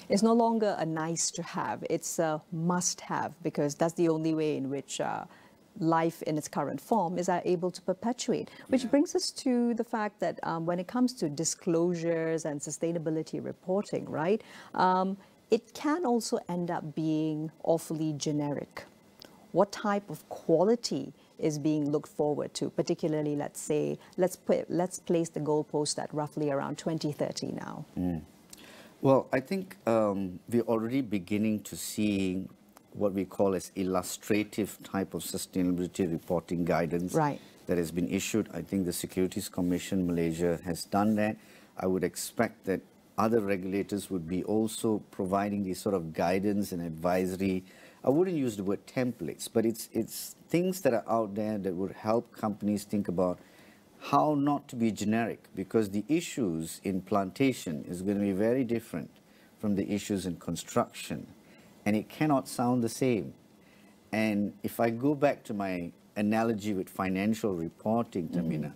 Speaker 24: It's no longer a nice to have, it's a must have, because that's the only way in which life in its current form is able to perpetuate. Which brings us to the fact that when it comes to disclosures and sustainability reporting, right, it can also end up being awfully generic. What type of quality is being looked forward to, particularly, let's say, let's place the goalpost at roughly around 2030 now?
Speaker 25: Well, I think we're already beginning to see what we call as illustrative type of sustainability reporting guidance that has been issued. I think the Securities Commission Malaysia has done that. I would expect that other regulators would be also providing these sort of guidance and advisory. I wouldn't use the word templates, but it's things that are out there that would help companies think about how not to be generic, because the issues in plantation is going to be very different from the issues in construction, and it cannot sound the same. And if I go back to my analogy with financial reporting, Tehmina,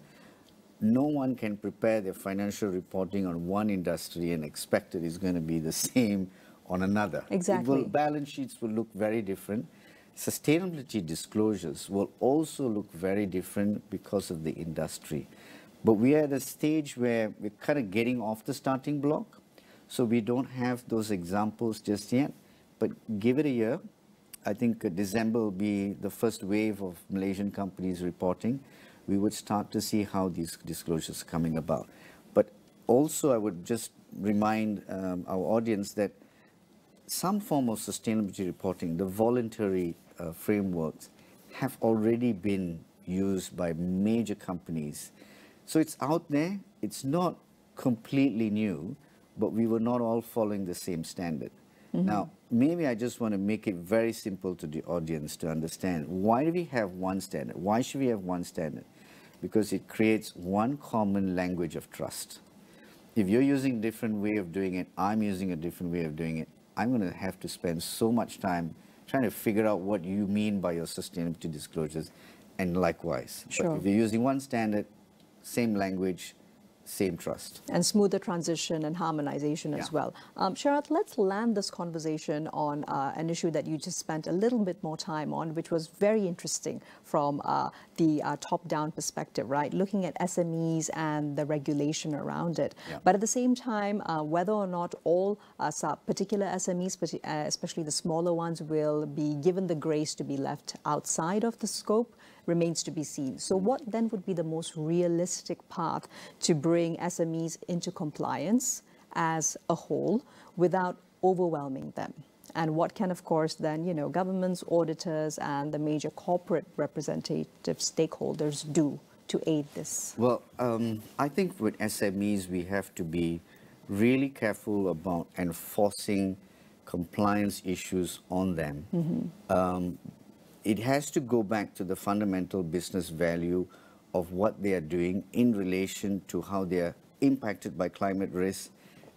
Speaker 25: no one can prepare their financial reporting on one industry and expect it is going to be the same on another.
Speaker 24: Exactly.
Speaker 25: Balance sheets will look very different. Sustainability disclosures will also look very different because of the industry. But we are at a stage where we're kind of getting off the starting block, so we don't have those examples just yet. But give it a year. I think December will be the first wave of Malaysian companies reporting. We would start to see how these disclosures are coming about. But also I would just remind our audience that some form of sustainability reporting, the voluntary frameworks, have already been used by major companies. So it's out there, it's not completely new, but we were not all following the same standard. Now, maybe I just want to make it very simple to the audience to understand. Why do we have one standard? Why should we have one standard? Because it creates one common language of trust. If you're using a different way of doing it, I'm using a different way of doing it, I'm going to have to spend so much time trying to figure out what you mean by your sustainability disclosures, and likewise. But if you're using one standard, same language, same trust.
Speaker 24: And smoother transition and harmonization as well. Sharath, let's land this conversation on an issue that you just spent a little bit more time on, which was very interesting from the top-down perspective, right? Looking at SMEs and the regulation around it. But at the same time, whether or not all particular SMEs, especially the smaller ones, will be given the grace to be left outside of the scope remains to be seen. So what then would be the most realistic path to bring SMEs into compliance as a whole without overwhelming them? And what can, of course, then, you know, governments, auditors, and the major corporate representative stakeholders do to aid this?
Speaker 25: Well, I think with SMEs, we have to be really careful about enforcing compliance issues on them. It has to go back to the fundamental business value of what they are doing in relation to how they are impacted by climate risk,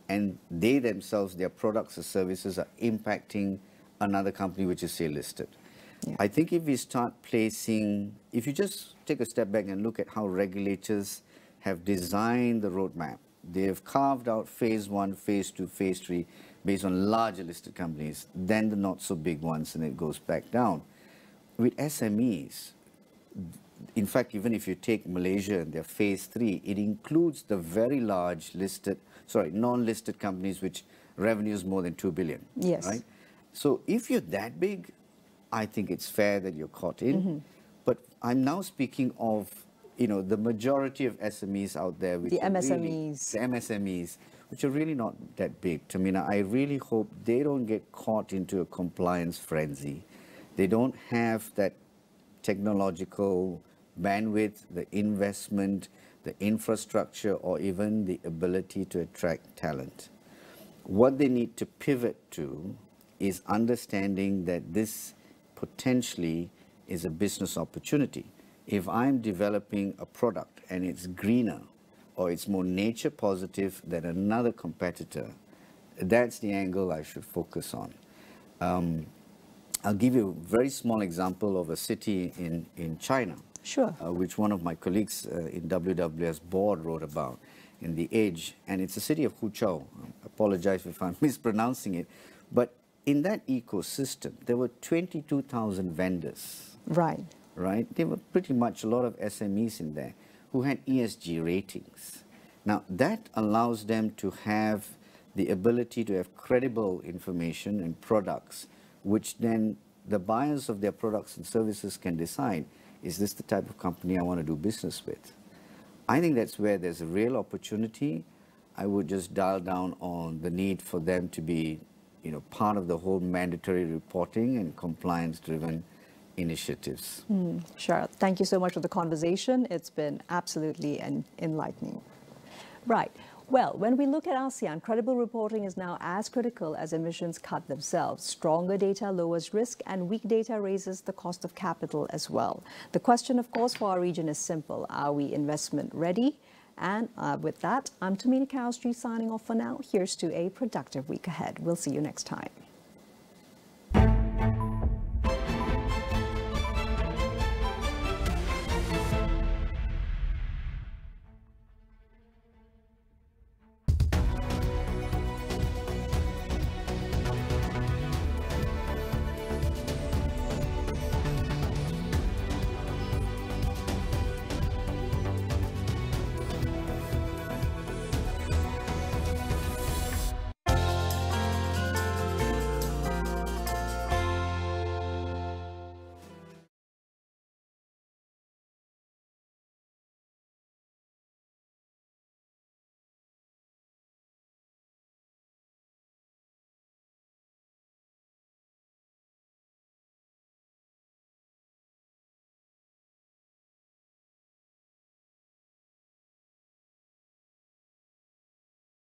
Speaker 25: and they themselves, their products or services are impacting another company which is, say, listed. I think if we start placing, if you just take a step back and look at how regulators have designed the roadmap, they have carved out phase 1, phase 2, phase 3 based on larger listed companies, then the not so big ones, and it goes back down. With SMEs, in fact, even if you take Malaysia and their phase 3, it includes the very large non-listed companies which revenue is more than 2 billion.
Speaker 24: Yes.
Speaker 25: Right? So if you're that big, I think it's fair that you're caught in. But I'm now speaking of, you know, the majority of SMEs out there, which
Speaker 24: the
Speaker 25: MSMEs. The MSMEs, which are really not that big. Tehmina, I really hope they don't get caught into a compliance frenzy. They don't have that technological bandwidth, the investment, the infrastructure, or even the ability to attract talent. What they need to pivot to is understanding that this potentially is a business opportunity. If I'm developing a product and it's greener or it's more nature positive than another competitor, that's the angle I should focus on. I'll give you a very small example of a city in China,
Speaker 24: sure,
Speaker 25: which one of my colleagues in WWS board wrote about in The Age, and it's the city of Huzhou. I apologize if I'm mispronouncing it, but in that ecosystem, there were 22,000 vendors.
Speaker 24: Right.
Speaker 25: Right? There were pretty much a lot of SMEs in there who had ESG ratings. Now, that allows them to have the ability to have credible information and products, which then the buyers of their products and services can decide, is this the type of company I want to do business with? I think that's where there's a real opportunity. I would just dial down on the need for them to be, part of the whole mandatory reporting and compliance-driven initiatives.
Speaker 24: Sure. Thank you so much for the conversation. It's been absolutely enlightening. Right. Well, when we look at ASEAN, credible reporting is now as critical as emissions cut themselves. Stronger data lowers risk, and weak data raises the cost of capital as well. The question, of course, for our region is simple. Are we investment ready? And with that, I'm Kaoosji signing off for now. Here's to a productive week ahead. We'll see you next time.